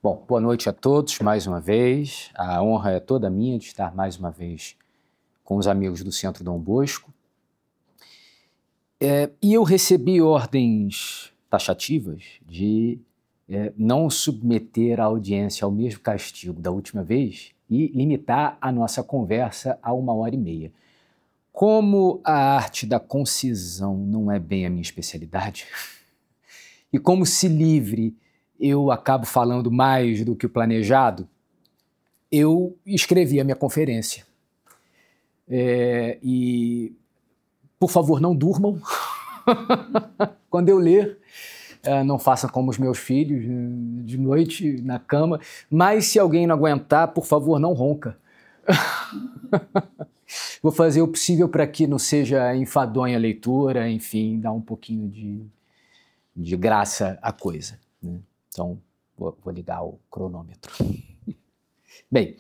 Bom, boa noite a todos mais uma vez. A honra é toda minha de estar mais uma vez com os amigos do Centro Dom Bosco. E eu recebi ordens taxativas de não submeter a audiência ao mesmo castigo da última vez e limitar a nossa conversa a 1h30. Como a arte da concisão não é bem a minha especialidade, e como se livre eu acabo falando mais do que o planejado, eu escrevi a minha conferência. E, por favor, não durmam. Quando eu ler, não façam como os meus filhos, de noite, na cama. Mas se alguém não aguentar, por favor, não ronca. Vou fazer o possível para que não seja enfadonha a leitura, enfim, dar um pouquinho de graça à coisa, né? Então, vou ligar o cronômetro. Bem,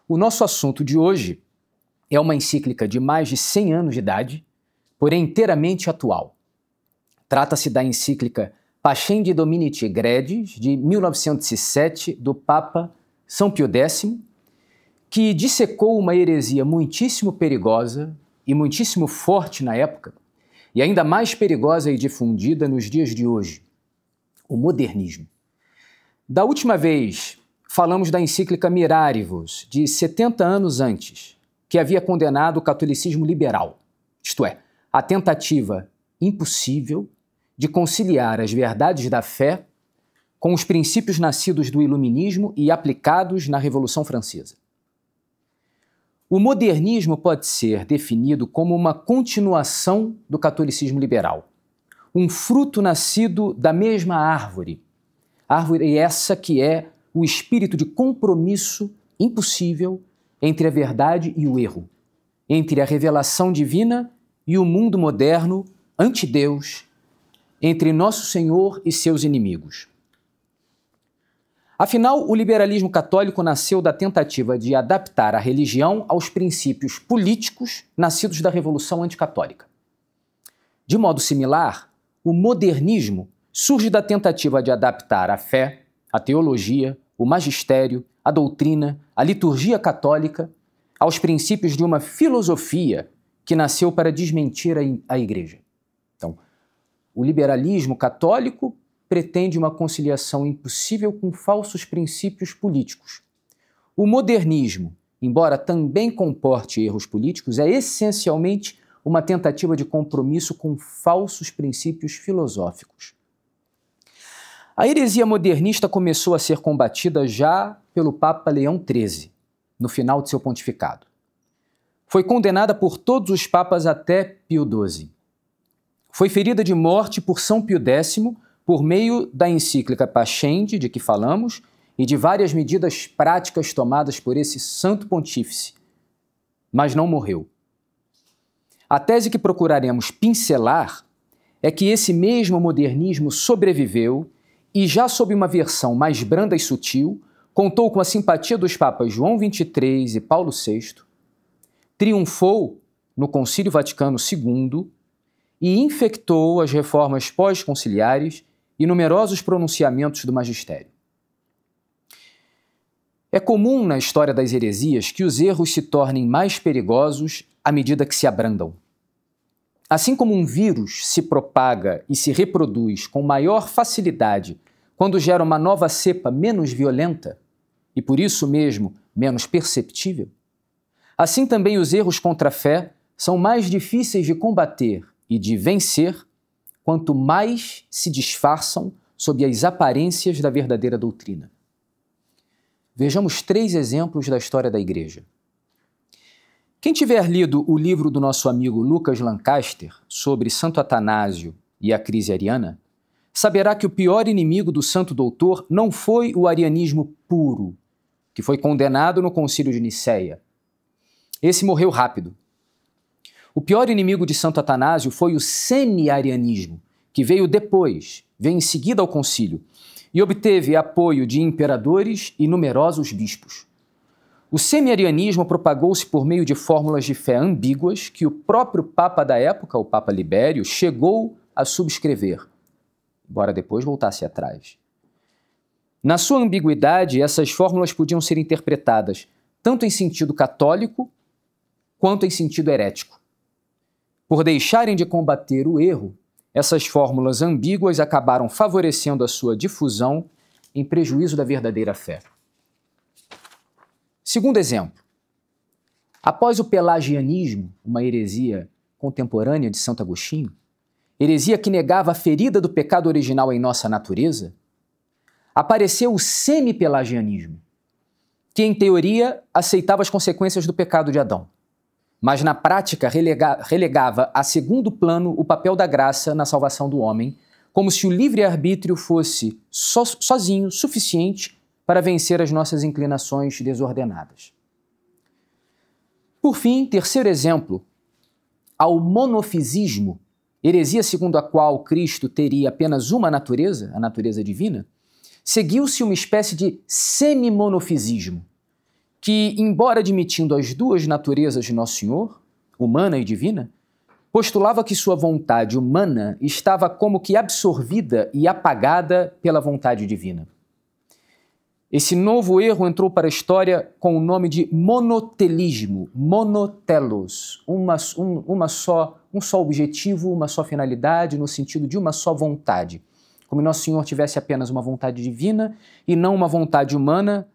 o nosso assunto de hoje é uma encíclica de mais de 100 anos de idade, porém inteiramente atual. Trata-se da encíclica Pascendi Dominici Gredis, de 1907, do Papa São Pio X, que dissecou uma heresia muitíssimo perigosa e muitíssimo forte na época, e ainda mais perigosa e difundida nos dias de hoje, o modernismo. Da última vez, falamos da encíclica Mirarivus, de 70 anos antes, que havia condenado o catolicismo liberal, isto é, a tentativa impossível de conciliar as verdades da fé com os princípios nascidos do iluminismo e aplicados na Revolução Francesa. O modernismo pode ser definido como uma continuação do catolicismo liberal, um fruto nascido da mesma árvore essa que é o espírito de compromisso impossível entre a verdade e o erro, entre a revelação divina e o mundo moderno anti-Deus, entre Nosso Senhor e seus inimigos. Afinal, o liberalismo católico nasceu da tentativa de adaptar a religião aos princípios políticos nascidos da Revolução Anticatólica. De modo similar, o modernismo surge da tentativa de adaptar a fé, a teologia, o magistério, a doutrina, a liturgia católica aos princípios de uma filosofia que nasceu para desmentir a Igreja. Então, o liberalismo católico pretende uma conciliação impossível com falsos princípios políticos. O modernismo, embora também comporte erros políticos, é essencialmente uma tentativa de compromisso com falsos princípios filosóficos. A heresia modernista começou a ser combatida já pelo Papa Leão XIII, no final de seu pontificado. Foi condenada por todos os papas até Pio XII. Foi ferida de morte por São Pio X por meio da encíclica Pascendi, de que falamos, e de várias medidas práticas tomadas por esse santo pontífice, mas não morreu. A tese que procuraremos pincelar é que esse mesmo modernismo sobreviveu e, já sob uma versão mais branda e sutil, contou com a simpatia dos papas João XXIII e Paulo VI, triunfou no Concílio Vaticano II e infectou as reformas pós-conciliares e numerosos pronunciamentos do magistério. É comum na história das heresias que os erros se tornem mais perigosos à medida que se abrandam. Assim como um vírus se propaga e se reproduz com maior facilidade quando gera uma nova cepa menos violenta e, por isso mesmo, menos perceptível, assim também os erros contra a fé são mais difíceis de combater e de vencer quanto mais se disfarçam sob as aparências da verdadeira doutrina. Vejamos 3 exemplos da história da Igreja. Quem tiver lido o livro do nosso amigo Lucas Lancaster sobre Santo Atanásio e a crise ariana, saberá que o pior inimigo do santo doutor não foi o arianismo puro, que foi condenado no Concílio de Nicéia. Esse morreu rápido. O pior inimigo de Santo Atanásio foi o semi-arianismo, que veio depois, veio em seguida ao concílio, e obteve apoio de imperadores e numerosos bispos. O semi-arianismo propagou-se por meio de fórmulas de fé ambíguas que o próprio Papa da época, o Papa Libério, chegou a subscrever, embora depois voltasse atrás. Na sua ambiguidade, essas fórmulas podiam ser interpretadas tanto em sentido católico quanto em sentido herético. Por deixarem de combater o erro, essas fórmulas ambíguas acabaram favorecendo a sua difusão em prejuízo da verdadeira fé. Segundo exemplo, após o pelagianismo, uma heresia contemporânea de Santo Agostinho, heresia que negava a ferida do pecado original em nossa natureza, apareceu o semi-pelagianismo, que em teoria aceitava as consequências do pecado de Adão, mas na prática relegava a segundo plano o papel da graça na salvação do homem, como se o livre-arbítrio fosse sozinho suficiente para vencer as nossas inclinações desordenadas. Por fim, terceiro exemplo, ao monofisismo, heresia segundo a qual Cristo teria apenas uma natureza, a natureza divina, seguiu-se uma espécie de semi-monofisismo, que, embora admitindo as duas naturezas de Nosso Senhor, humana e divina, postulava que sua vontade humana estava como que absorvida e apagada pela vontade divina. Esse novo erro entrou para a história com o nome de monotelismo, monotelos, um só objetivo, uma só finalidade, no sentido de uma só vontade. Como Nosso Senhor tivesse apenas uma vontade divina e não uma vontade humana,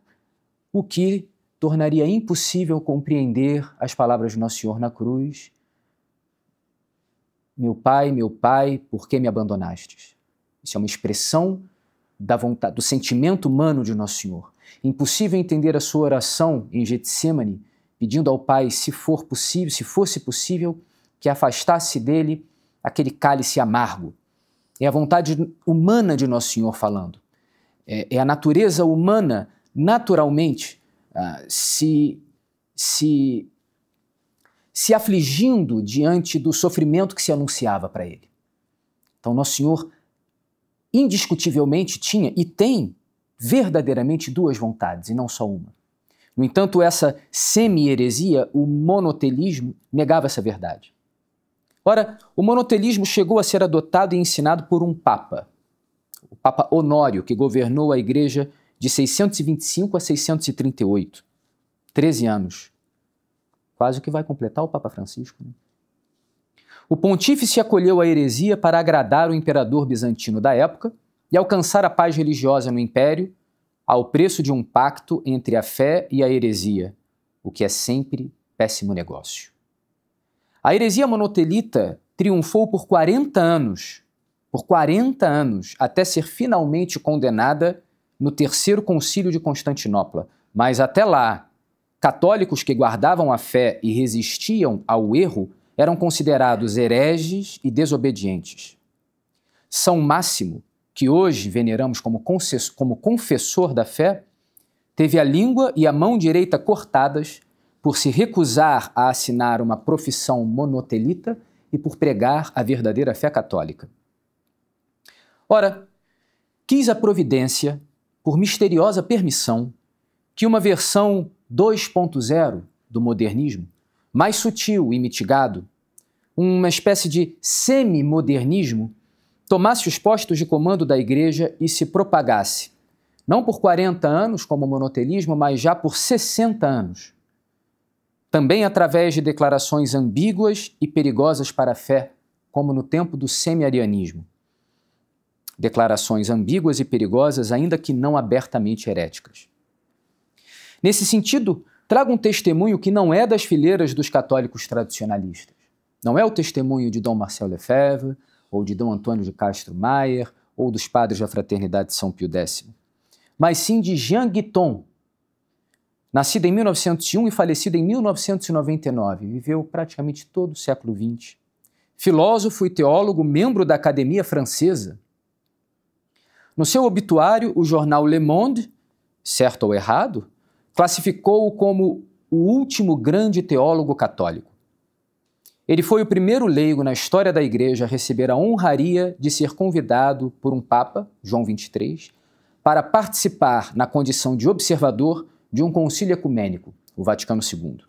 o que tornaria impossível compreender as palavras de Nosso Senhor na cruz: meu Pai, por que me abandonastes? Isso é uma expressão da vontade, do sentimento humano de Nosso Senhor. Impossível entender a sua oração em Getsemane, pedindo ao Pai, se fosse possível, que afastasse dele aquele cálice amargo. É a vontade humana de Nosso Senhor falando. É a natureza humana, naturalmente, se afligindo diante do sofrimento que se anunciava para ele. Então, Nosso Senhor indiscutivelmente tinha e tem verdadeiramente duas vontades e não só uma. No entanto, essa semi-heresia, o monotelismo, negava essa verdade. Ora, o monotelismo chegou a ser adotado e ensinado por um papa, o Papa Honório, que governou a igreja de 625 a 638, 13 anos. Quase que vai completar o Papa Francisco, né? O pontífice acolheu a heresia para agradar o imperador bizantino da época e alcançar a paz religiosa no império, ao preço de um pacto entre a fé e a heresia, o que é sempre péssimo negócio. A heresia monotelita triunfou por 40 anos, até ser finalmente condenada no Terceiro Concílio de Constantinopla. Mas até lá, católicos que guardavam a fé e resistiam ao erro eram considerados hereges e desobedientes. São Máximo, que hoje veneramos como confessor da fé, teve a língua e a mão direita cortadas por se recusar a assinar uma profissão monotelita e por pregar a verdadeira fé católica. Ora, quis a providência, por misteriosa permissão, que uma versão 2.0 do modernismo, mais sutil e mitigado, uma espécie de semi-modernismo, tomasse os postos de comando da igreja e se propagasse, não por 40 anos como o monotelismo, mas já por 60 anos. Também através de declarações ambíguas e perigosas para a fé, como no tempo do semi-arianismo. Declarações ambíguas e perigosas, ainda que não abertamente heréticas. Nesse sentido, trago um testemunho que não é das fileiras dos católicos tradicionalistas. Não é o testemunho de Dom Marcel Lefebvre, ou de Dom Antônio de Castro Maier, ou dos padres da Fraternidade de São Pio X, mas sim de Jean Guiton, nascido em 1901 e falecido em 1999, viveu praticamente todo o século XX. Filósofo e teólogo, membro da Academia Francesa. No seu obituário, o jornal Le Monde, certo ou errado, classificou-o como o último grande teólogo católico. Ele foi o primeiro leigo na história da Igreja a receber a honraria de ser convidado por um Papa, João XXIII, para participar na condição de observador de um concílio ecumênico, o Vaticano II.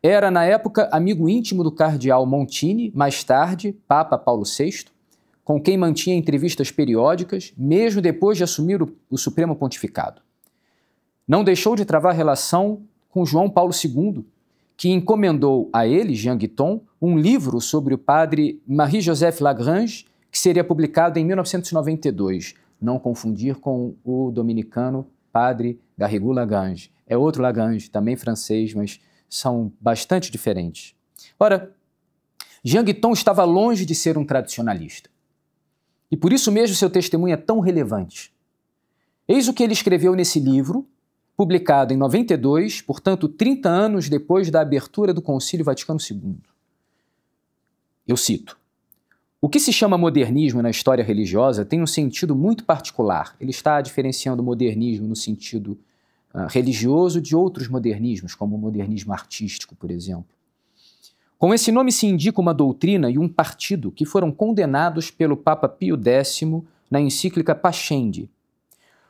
Era, na época, amigo íntimo do cardeal Montini, mais tarde, Papa Paulo VI, com quem mantinha entrevistas periódicas, mesmo depois de assumir o Supremo Pontificado. Não deixou de travar relação com João Paulo II, que encomendou a ele, Jean Guiton, um livro sobre o padre Marie-Joseph Lagrange, que seria publicado em 1992. Não confundir com o dominicano padre Garrigou Lagrange. É outro Lagrange, também francês, mas são bastante diferentes. Ora, Jean Guiton estava longe de ser um tradicionalista. E por isso mesmo seu testemunho é tão relevante. Eis o que ele escreveu nesse livro, publicado em 92, portanto 30 anos depois da abertura do Concílio Vaticano II. Eu cito: "O que se chama modernismo na história religiosa tem um sentido muito particular." Ele está diferenciando o modernismo no sentido religioso de outros modernismos, como o modernismo artístico, por exemplo. Com esse nome se indica uma doutrina e um partido que foram condenados pelo Papa Pio X na encíclica Pascendi.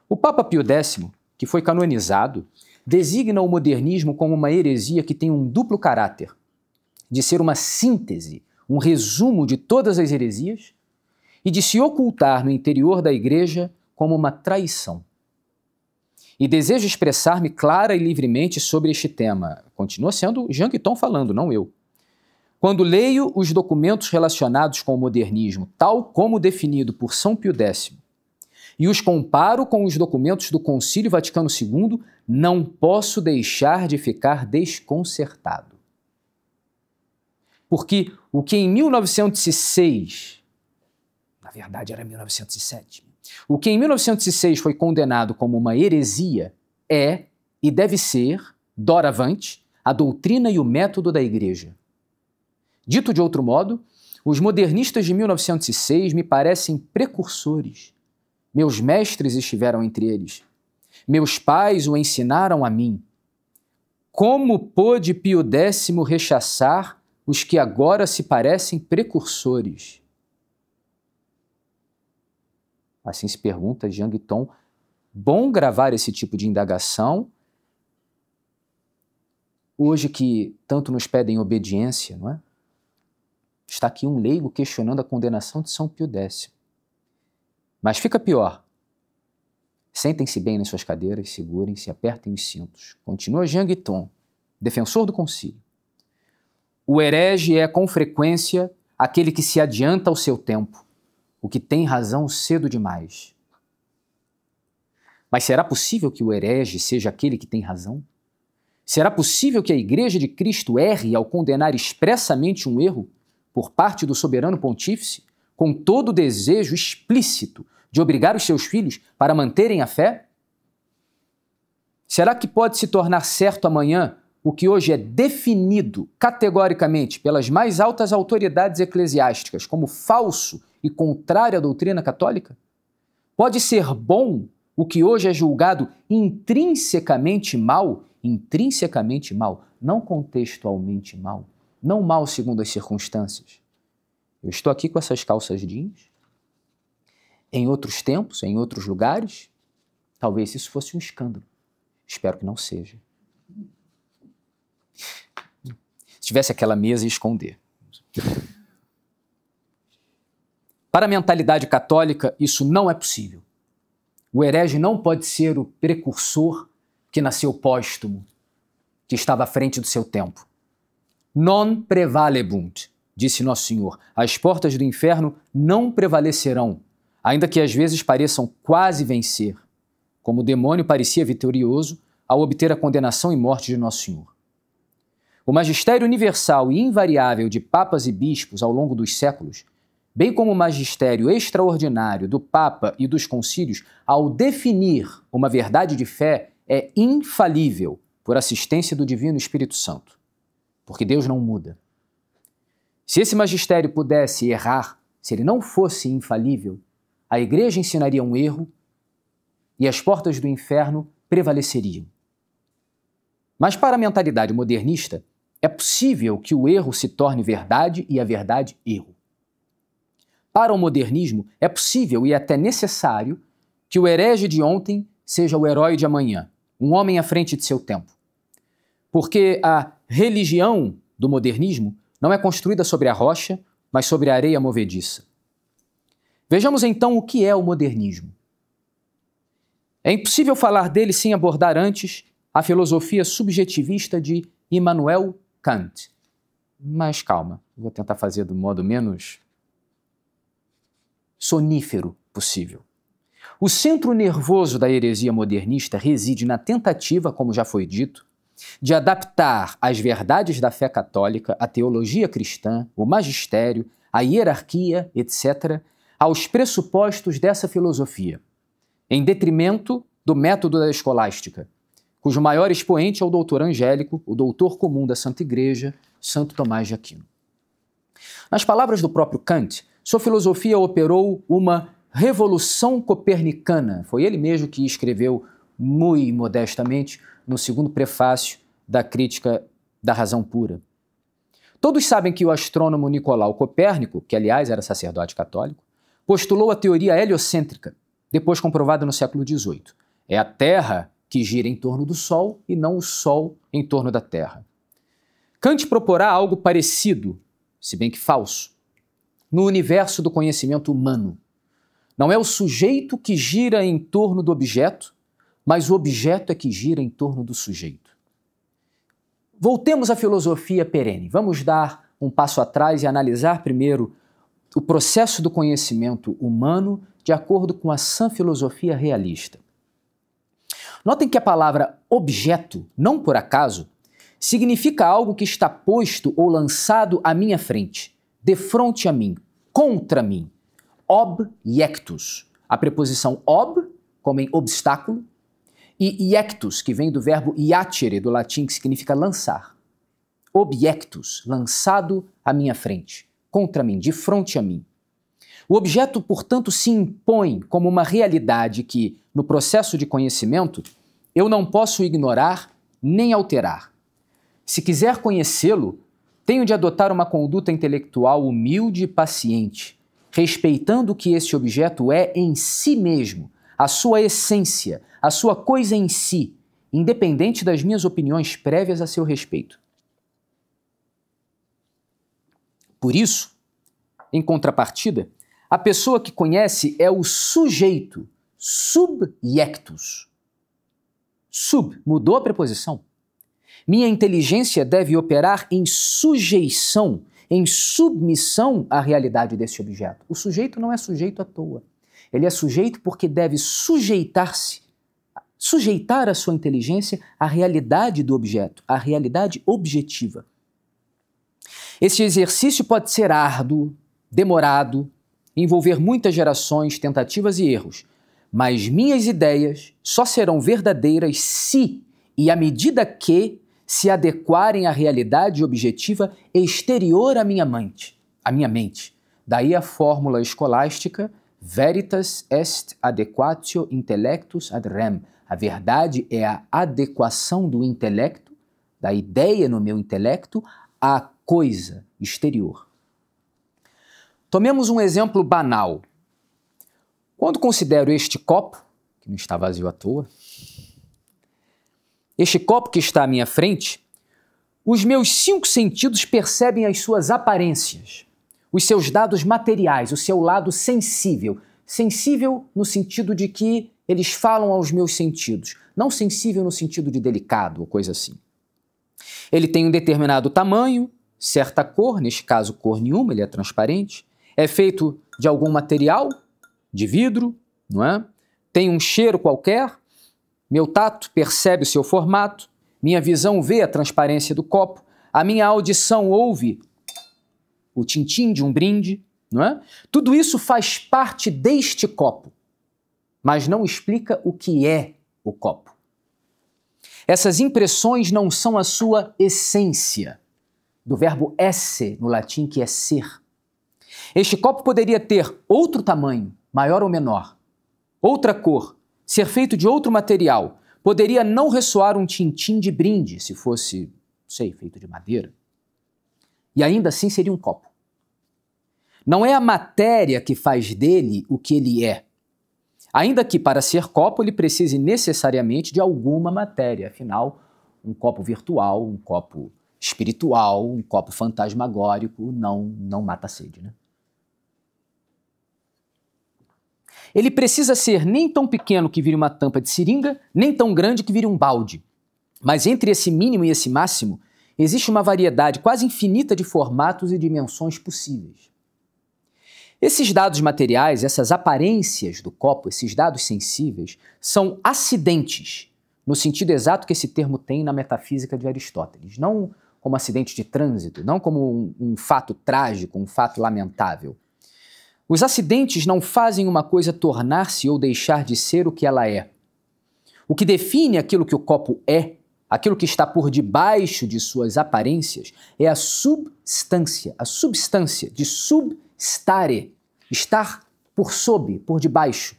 O Papa Pio X, que foi canonizado, designa o modernismo como uma heresia que tem um duplo caráter, de ser uma síntese, um resumo de todas as heresias, e de se ocultar no interior da Igreja como uma traição. E desejo expressar-me clara e livremente sobre este tema. Continua sendo Jean Guiton falando, não eu. Quando leio os documentos relacionados com o modernismo, tal como definido por São Pio X, e os comparo com os documentos do Concílio Vaticano II, não posso deixar de ficar desconcertado. Porque o que em 1906, na verdade era 1907, o que em 1906 foi condenado como uma heresia é e deve ser, doravante, a doutrina e o método da Igreja. Dito de outro modo, os modernistas de 1906 me parecem precursores. Meus mestres estiveram entre eles. Meus pais o ensinaram a mim. Como pôde Pio X rechaçar os que agora se parecem precursores? Assim se pergunta Jean Guiton. Bom gravar esse tipo de indagação, hoje que tanto nos pedem obediência, não é? Está aqui um leigo questionando a condenação de São Pio X. Mas fica pior. Sentem-se bem nas suas cadeiras, segurem-se, apertem os cintos. Continua Jean Guiton, defensor do concílio. O herege é, com frequência, aquele que se adianta ao seu tempo, o que tem razão cedo demais. Mas será possível que o herege seja aquele que tem razão? Será possível que a Igreja de Cristo erre ao condenar expressamente um erro por parte do soberano pontífice, com todo o desejo explícito de obrigar os seus filhos para manterem a fé? Será que pode se tornar certo amanhã o que hoje é definido categoricamente pelas mais altas autoridades eclesiásticas como falso e contrário à doutrina católica? Pode ser bom o que hoje é julgado intrinsecamente mal, não contextualmente mal, não mal segundo as circunstâncias. Eu estou aqui com essas calças jeans. Em outros tempos, em outros lugares, talvez isso fosse um escândalo. Espero que não seja. Se tivesse aquela mesa, ia esconder. Para a mentalidade católica, isso não é possível. O herege não pode ser o precursor que nasceu póstumo, que estava à frente do seu tempo. Non prevalebunt, disse Nosso Senhor, as portas do inferno não prevalecerão, ainda que às vezes pareçam quase vencer, como o demônio parecia vitorioso ao obter a condenação e morte de Nosso Senhor. O magistério universal e invariável de papas e bispos ao longo dos séculos, bem como o magistério extraordinário do Papa e dos concílios, ao definir uma verdade de fé, é infalível por assistência do Divino Espírito Santo, porque Deus não muda. Se esse magistério pudesse errar, se ele não fosse infalível, a Igreja ensinaria um erro e as portas do inferno prevaleceriam. Mas para a mentalidade modernista, é possível que o erro se torne verdade e a verdade erro. Para o modernismo, é possível e até necessário que o herege de ontem seja o herói de amanhã, um homem à frente de seu tempo. Porque a religião do modernismo não é construída sobre a rocha, mas sobre a areia movediça. Vejamos então o que é o modernismo. É impossível falar dele sem abordar antes a filosofia subjetivista de Immanuel Kant. Mas calma, vou tentar fazer do modo menos sonífero possível. O centro nervoso da heresia modernista reside na tentativa, como já foi dito, de adaptar as verdades da fé católica, a teologia cristã, o magistério, a hierarquia, etc., aos pressupostos dessa filosofia, em detrimento do método da escolástica, cujo maior expoente é o doutor angélico, o doutor comum da Santa Igreja, Santo Tomás de Aquino. Nas palavras do próprio Kant, sua filosofia operou uma revolução copernicana. Foi ele mesmo que escreveu, muito modestamente, no segundo prefácio da Crítica da Razão Pura. Todos sabem que o astrônomo Nicolau Copérnico, que aliás era sacerdote católico, postulou a teoria heliocêntrica, depois comprovada no século XVIII. É a Terra que gira em torno do Sol e não o Sol em torno da Terra. Kant proporá algo parecido, se bem que falso, no universo do conhecimento humano. Não é o sujeito que gira em torno do objeto, mas o objeto é que gira em torno do sujeito. Voltemos à filosofia perene. Vamos dar um passo atrás e analisar primeiro o processo do conhecimento humano de acordo com a sã filosofia realista. Notem que a palavra objeto, não por acaso, significa algo que está posto ou lançado à minha frente, defronte a mim, contra mim. Objectus. A preposição ob, como em obstáculo, e iectus, que vem do verbo iacere, do latim, que significa lançar. Objectus, lançado à minha frente, contra mim, de frente a mim. O objeto, portanto, se impõe como uma realidade que, no processo de conhecimento, eu não posso ignorar nem alterar. Se quiser conhecê-lo, tenho de adotar uma conduta intelectual humilde e paciente, respeitando o que esse objeto é em si mesmo, a sua essência, a sua coisa em si, independente das minhas opiniões prévias a seu respeito. Por isso, em contrapartida, a pessoa que conhece é o sujeito, subjectus. Sub, mudou a preposição. Minha inteligência deve operar em sujeição, em submissão à realidade desse objeto. O sujeito não é sujeito à toa. Ele é sujeito porque deve sujeitar a sua inteligência à realidade do objeto, à realidade objetiva. Esse exercício pode ser árduo, demorado, envolver muitas gerações, tentativas e erros, mas minhas ideias só serão verdadeiras se e à medida que se adequarem à realidade objetiva exterior à minha mente. Daí a fórmula escolástica veritas est adequatio intellectus ad rem. A verdade é a adequação do intelecto, da ideia no meu intelecto, à coisa exterior. Tomemos um exemplo banal. Quando considero este copo, que não está vazio à toa, este copo que está à minha frente, os meus 5 sentidos percebem as suas aparências, os seus dados materiais, o seu lado sensível. Sensível no sentido de que eles falam aos meus sentidos, não sensível no sentido de delicado ou coisa assim. Ele tem um determinado tamanho, certa cor, neste caso cor nenhuma, ele é transparente, é feito de algum material, de vidro, não é? Tem um cheiro qualquer, meu tato percebe o seu formato, minha visão vê a transparência do copo, a minha audição ouve o tintim de um brinde, não é? Tudo isso faz parte deste copo, mas não explica o que é o copo. Essas impressões não são a sua essência, do verbo esse no latim, que é ser. Este copo poderia ter outro tamanho, maior ou menor, outra cor, ser feito de outro material, poderia não ressoar um tintim de brinde, se fosse, não sei, feito de madeira, e ainda assim seria um copo. Não é a matéria que faz dele o que ele é, ainda que para ser copo ele precise necessariamente de alguma matéria, afinal, um copo virtual, um copo espiritual, um copo fantasmagórico não mata a sede, né? Ele precisa ser nem tão pequeno que vire uma tampa de seringa, nem tão grande que vire um balde. Mas entre esse mínimo e esse máximo, existe uma variedade quase infinita de formatos e dimensões possíveis. Esses dados materiais, essas aparências do copo, esses dados sensíveis, são acidentes, no sentido exato que esse termo tem na metafísica de Aristóteles. Não como acidente de trânsito, não como um fato trágico, um fato lamentável. Os acidentes não fazem uma coisa tornar-se ou deixar de ser o que ela é. O que define aquilo que o copo é, aquilo que está por debaixo de suas aparências, é a substância de substare, estar por sob, por debaixo.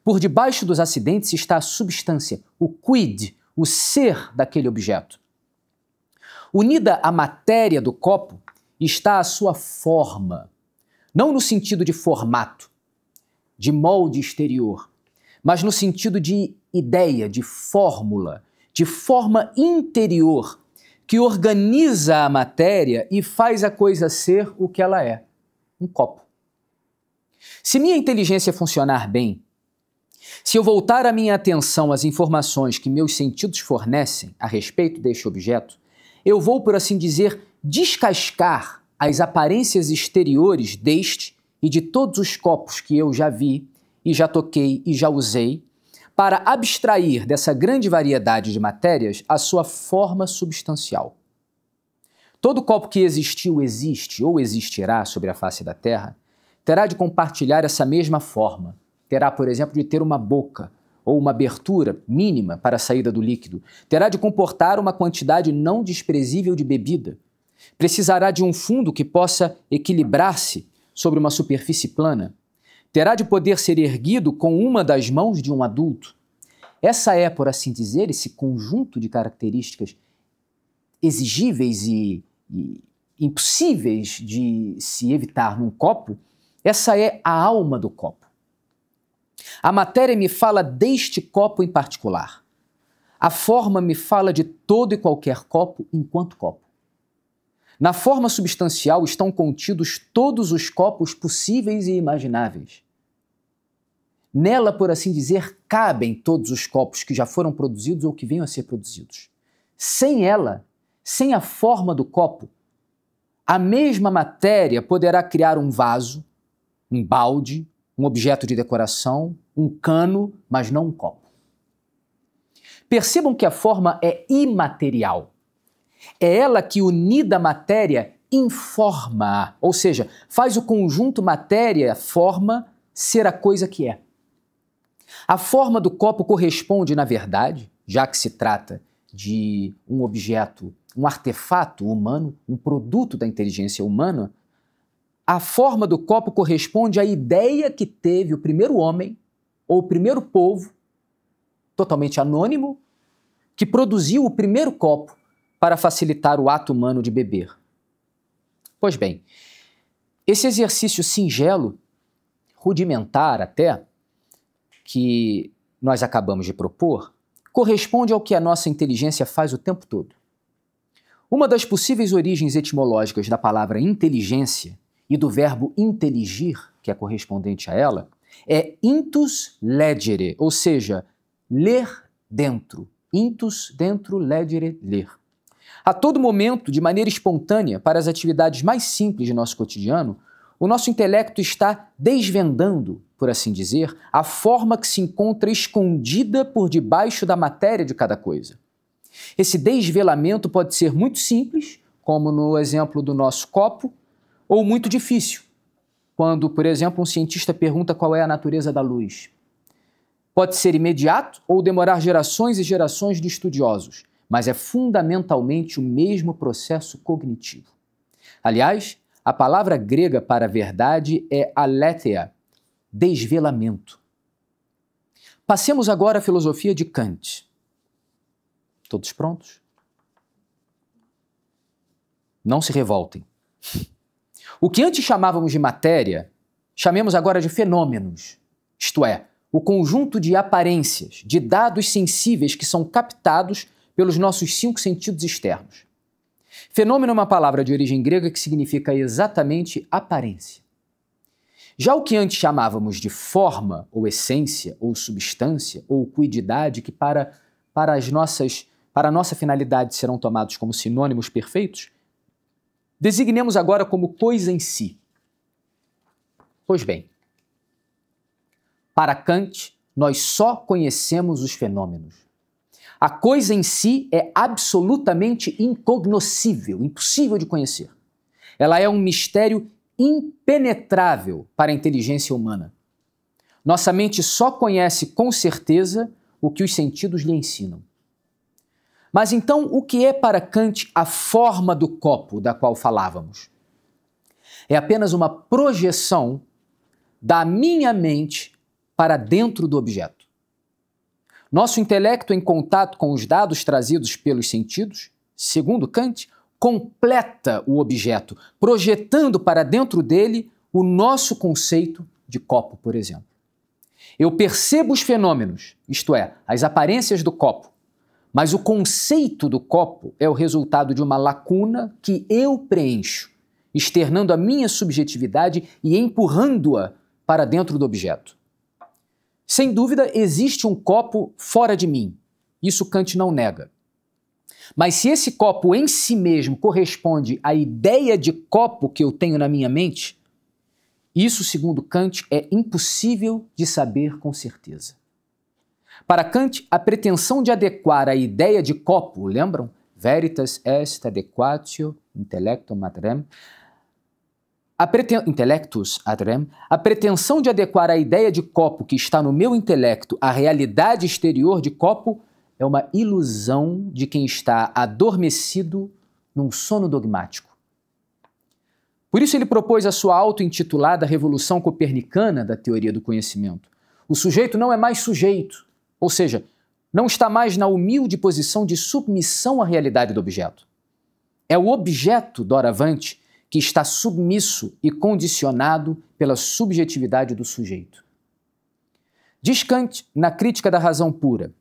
Por debaixo dos acidentes está a substância, o quid, o ser daquele objeto. Unida à matéria do copo está a sua forma, não no sentido de formato, de molde exterior, mas no sentido de ideia, de fórmula, de forma interior, que organiza a matéria e faz a coisa ser o que ela é, um copo. Se minha inteligência funcionar bem, se eu voltar a minha atenção às informações que meus sentidos fornecem a respeito deste objeto, eu vou, por assim dizer, descascar as aparências exteriores deste e de todos os copos que eu já vi e já toquei e já usei, para abstrair dessa grande variedade de matérias a sua forma substancial. Todo copo que existiu, existe ou existirá sobre a face da Terra terá de compartilhar essa mesma forma. Terá, por exemplo, de ter uma boca ou uma abertura mínima para a saída do líquido. Terá de comportar uma quantidade não desprezível de bebida. Precisará de um fundo que possa equilibrar-se sobre uma superfície plana. Terá de poder ser erguido com uma das mãos de um adulto. Essa é, por assim dizer, esse conjunto de características exigíveis e impossíveis de se evitar num copo, essa é a alma do copo. A matéria me fala deste copo em particular. A forma me fala de todo e qualquer copo enquanto copo. Na forma substancial estão contidos todos os copos possíveis e imagináveis. Nela, por assim dizer, cabem todos os copos que já foram produzidos ou que venham a ser produzidos. Sem ela, sem a forma do copo, a mesma matéria poderá criar um vaso, um balde, um objeto de decoração, um cano, mas não um copo. Percebam que a forma é imaterial. É ela que, unida à matéria, informa, ou seja, faz o conjunto matéria-forma ser a coisa que é. A forma do copo corresponde, na verdade, já que se trata de um objeto, um artefato humano, um produto da inteligência humana, a forma do copo corresponde à ideia que teve o primeiro homem ou o primeiro povo, totalmente anônimo, que produziu o primeiro copo para facilitar o ato humano de beber. Pois bem, esse exercício singelo, rudimentar até, que nós acabamos de propor, corresponde ao que a nossa inteligência faz o tempo todo. Uma das possíveis origens etimológicas da palavra inteligência e do verbo inteligir, que é correspondente a ela, é intus legere, ou seja, ler dentro. Intus dentro, legere, ler. A todo momento, de maneira espontânea, para as atividades mais simples de nosso cotidiano, o nosso intelecto está desvendando, por assim dizer, a forma que se encontra escondida por debaixo da matéria de cada coisa. Esse desvelamento pode ser muito simples, como no exemplo do nosso copo, ou muito difícil, quando, por exemplo, um cientista pergunta qual é a natureza da luz. Pode ser imediato ou demorar gerações e gerações de estudiosos, mas é fundamentalmente o mesmo processo cognitivo. Aliás, a palavra grega para verdade é aletheia, desvelamento. Passemos agora à filosofia de Kant. Todos prontos? Não se revoltem. O que antes chamávamos de matéria, chamemos agora de fenômenos, isto é, o conjunto de aparências, de dados sensíveis que são captados pelos nossos 5 sentidos externos. Fenômeno é uma palavra de origem grega que significa exatamente aparência. Já o que antes chamávamos de forma, ou essência, ou substância, ou cuididade, que para a nossa finalidade serão tomados como sinônimos perfeitos, designemos agora como coisa em si. Pois bem, para Kant, nós só conhecemos os fenômenos. A coisa em si é absolutamente incognoscível, impossível de conhecer. Ela é um mistério impenetrável para a inteligência humana. Nossa mente só conhece com certeza o que os sentidos lhe ensinam. Mas então, o que é para Kant a forma do copo da qual falávamos? É apenas uma projeção da minha mente para dentro do objeto. Nosso intelecto, em contato com os dados trazidos pelos sentidos, segundo Kant, completa o objeto, projetando para dentro dele o nosso conceito de copo, por exemplo. Eu percebo os fenômenos, isto é, as aparências do copo, mas o conceito do copo é o resultado de uma lacuna que eu preencho, externando a minha subjetividade e empurrando-a para dentro do objeto. Sem dúvida, existe um copo fora de mim. Isso Kant não nega. Mas se esse copo em si mesmo corresponde à ideia de copo que eu tenho na minha mente, isso, segundo Kant, é impossível de saber com certeza. Para Kant, a pretensão de adequar a ideia de copo, lembram? Veritas est adequatio intellectum ad rem. Intellectus ad rem. A pretensão de adequar a ideia de copo que está no meu intelecto à realidade exterior de copo é uma ilusão de quem está adormecido num sono dogmático. Por isso ele propôs a sua auto-intitulada Revolução Copernicana da Teoria do Conhecimento. O sujeito não é mais sujeito, ou seja, não está mais na humilde posição de submissão à realidade do objeto. É o objeto, doravante, que está submisso e condicionado pela subjetividade do sujeito. Diz Kant, na Crítica da Razão Pura,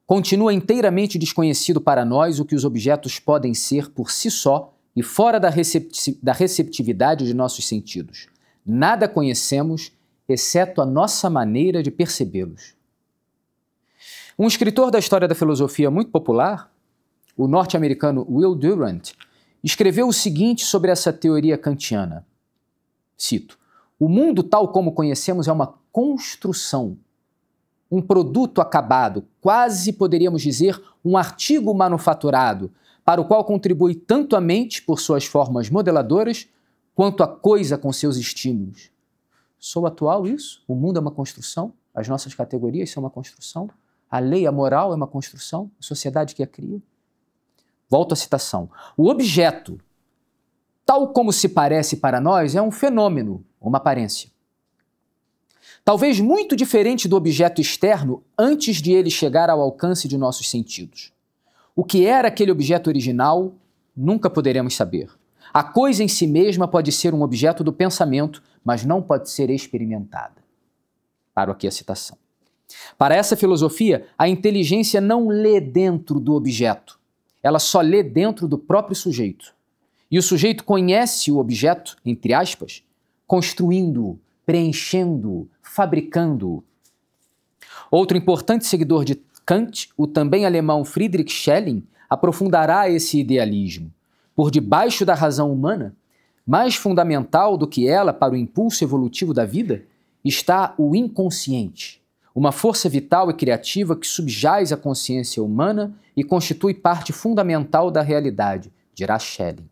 continua inteiramente desconhecido para nós o que os objetos podem ser por si só e fora da receptividade de nossos sentidos. Nada conhecemos, exceto a nossa maneira de percebê-los. Um escritor da história da filosofia muito popular, o norte-americano Will Durant, escreveu o seguinte sobre essa teoria kantiana. Cito: "O mundo tal como conhecemos é uma construção, um produto acabado, quase poderíamos dizer um artigo manufaturado, para o qual contribui tanto a mente por suas formas modeladoras, quanto a coisa com seus estímulos." Sou atual isso? O mundo é uma construção? As nossas categorias são uma construção? A lei, a moral é uma construção? A sociedade que a cria? Volto à citação. O objeto, tal como se parece para nós, é um fenômeno, uma aparência. Talvez muito diferente do objeto externo antes de ele chegar ao alcance de nossos sentidos. O que era aquele objeto original, nunca poderemos saber. A coisa em si mesma pode ser um objeto do pensamento, mas não pode ser experimentada. Paro aqui a citação. Para essa filosofia, a inteligência não lê dentro do objeto. Ela só lê dentro do próprio sujeito. E o sujeito conhece o objeto, entre aspas, construindo-o, preenchendo-o, fabricando-o. Outro importante seguidor de Kant, o também alemão Friedrich Schelling, aprofundará esse idealismo. Por debaixo da razão humana, mais fundamental do que ela para o impulso evolutivo da vida, está o inconsciente, uma força vital e criativa que subjaz a consciência humana e constitui parte fundamental da realidade, dirá Schelling.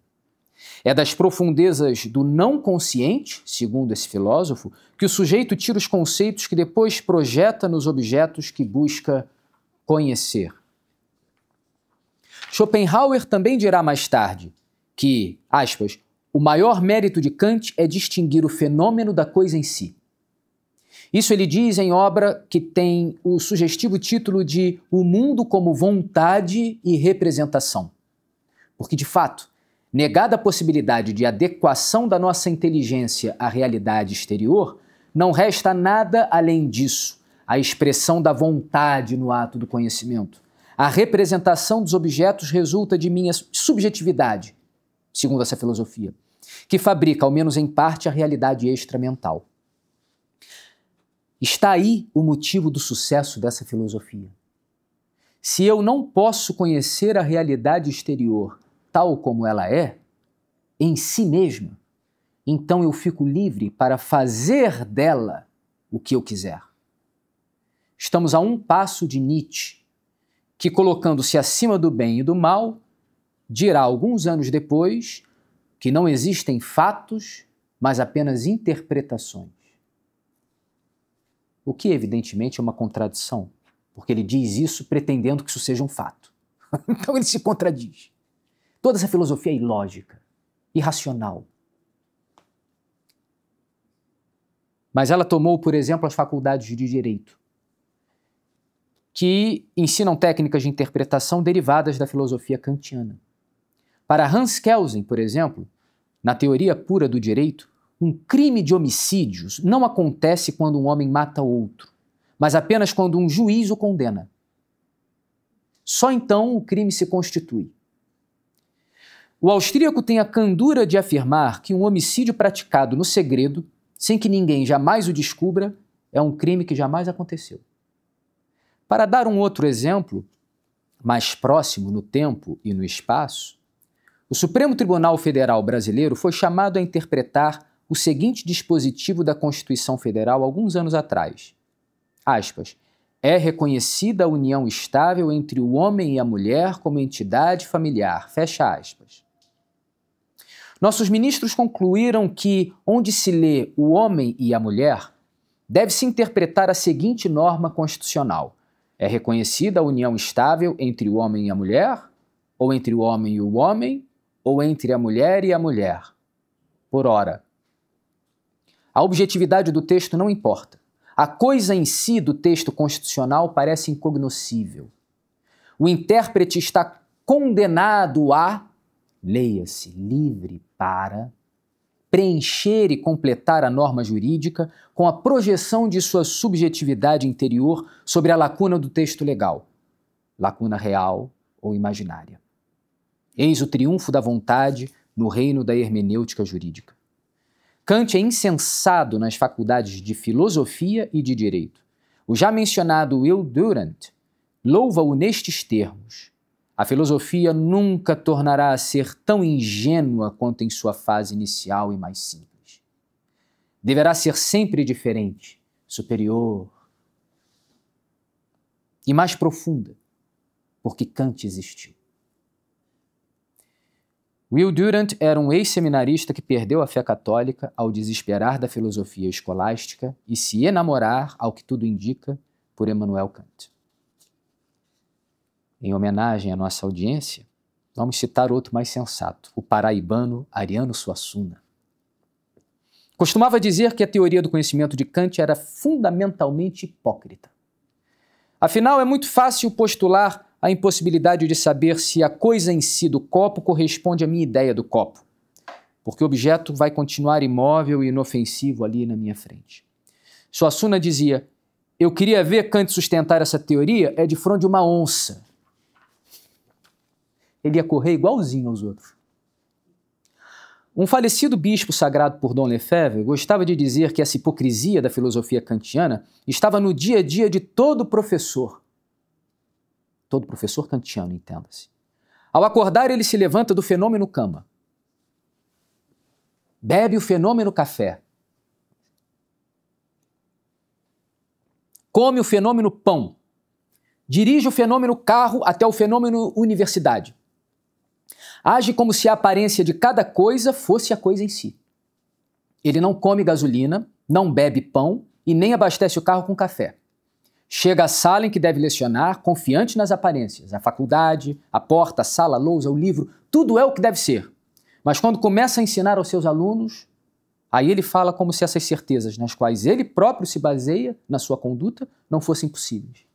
É das profundezas do não consciente, segundo esse filósofo, que o sujeito tira os conceitos que depois projeta nos objetos que busca conhecer. Schopenhauer também dirá mais tarde que, aspas, o maior mérito de Kant é distinguir o fenômeno da coisa em si. Isso ele diz em obra que tem o sugestivo título de O Mundo como Vontade e Representação. Porque, de fato, negada a possibilidade de adequação da nossa inteligência à realidade exterior, não resta nada além disso, a expressão da vontade no ato do conhecimento. A representação dos objetos resulta de minha subjetividade, segundo essa filosofia. que fabrica, ao menos em parte, a realidade extramental. Está aí o motivo do sucesso dessa filosofia. Se eu não posso conhecer a realidade exterior tal como ela é, em si mesma, então eu fico livre para fazer dela o que eu quiser. Estamos a um passo de Nietzsche, que, colocando-se acima do bem e do mal, dirá alguns anos depois que não existem fatos, mas apenas interpretações. O que, evidentemente, é uma contradição, porque ele diz isso pretendendo que isso seja um fato. Então ele se contradiz. Toda essa filosofia é ilógica, irracional. Mas ela tomou, por exemplo, as faculdades de direito, que ensinam técnicas de interpretação derivadas da filosofia kantiana. Para Hans Kelsen, por exemplo, na teoria pura do direito, um crime de homicídios não acontece quando um homem mata outro, mas apenas quando um juiz o condena. Só então o crime se constitui. O austríaco tem a candura de afirmar que um homicídio praticado no segredo, sem que ninguém jamais o descubra, é um crime que jamais aconteceu. Para dar um outro exemplo, mais próximo no tempo e no espaço, o Supremo Tribunal Federal brasileiro foi chamado a interpretar o seguinte dispositivo da Constituição Federal alguns anos atrás. Aspas, é reconhecida a união estável entre o homem e a mulher como entidade familiar. Fecha aspas. Nossos ministros concluíram que, onde se lê o homem e a mulher, deve-se interpretar a seguinte norma constitucional. É reconhecida a união estável entre o homem e a mulher, ou entre o homem e o homem, ou entre a mulher e a mulher. Por ora, a objetividade do texto não importa. A coisa em si do texto constitucional parece incognoscível. O intérprete está condenado a, leia-se, livre para, preencher e completar a norma jurídica com a projeção de sua subjetividade interior sobre a lacuna do texto legal, lacuna real ou imaginária. Eis o triunfo da vontade no reino da hermenêutica jurídica. Kant é incensado nas faculdades de filosofia e de direito. O já mencionado Will Durant louva-o nestes termos. A filosofia nunca tornará a ser tão ingênua quanto em sua fase inicial e mais simples. Deverá ser sempre diferente, superior e mais profunda, porque Kant existiu. Will Durant era um ex-seminarista que perdeu a fé católica ao desesperar da filosofia escolástica e se enamorar, ao que tudo indica, por Immanuel Kant. Em homenagem à nossa audiência, vamos citar outro mais sensato, o paraibano Ariano Suassuna. Costumava dizer que a teoria do conhecimento de Kant era fundamentalmente hipócrita. Afinal, é muito fácil postular a impossibilidade de saber se a coisa em si do copo corresponde à minha ideia do copo, porque o objeto vai continuar imóvel e inofensivo ali na minha frente. Suassuna dizia, eu queria ver Kant sustentar essa teoria de fronte de uma onça. Ele ia correr igualzinho aos outros. Um falecido bispo sagrado por Dom Lefebvre gostava de dizer que essa hipocrisia da filosofia kantiana estava no dia a dia de todo professor kantiano, entenda-se. Ao acordar, ele se levanta do fenômeno cama. Bebe o fenômeno café. Come o fenômeno pão. Dirige o fenômeno carro até o fenômeno universidade. Age como se a aparência de cada coisa fosse a coisa em si. Ele não come gasolina, não bebe pão e nem abastece o carro com café. Chega à sala em que deve lecionar, confiante nas aparências. A faculdade, a porta, a sala, a lousa, o livro, tudo é o que deve ser. Mas quando começa a ensinar aos seus alunos, aí ele fala como se essas certezas nas quais ele próprio se baseia na sua conduta não fossem possíveis.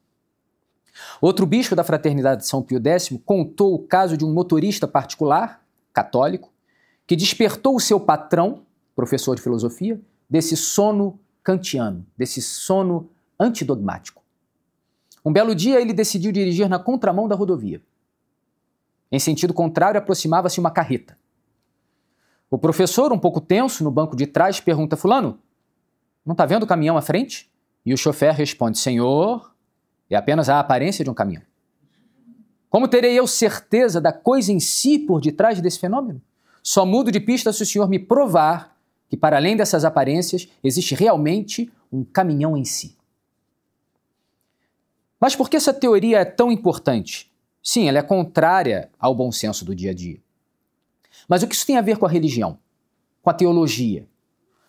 Outro bispo da Fraternidade de São Pio X contou o caso de um motorista particular, católico, que despertou o seu patrão, professor de filosofia, desse sono kantiano, desse sono antidogmático. Um belo dia ele decidiu dirigir na contramão da rodovia. Em sentido contrário, aproximava-se uma carreta. O professor, um pouco tenso, no banco de trás, pergunta: Fulano, não está vendo o caminhão à frente? E o chofer responde: Senhor, é apenas a aparência de um caminhão. Como terei eu certeza da coisa em si por detrás desse fenômeno? Só mudo de pista se o senhor me provar que, para além dessas aparências, existe realmente um caminhão em si. Mas por que essa teoria é tão importante? Sim, ela é contrária ao bom senso do dia a dia. Mas o que isso tem a ver com a religião? Com a teologia?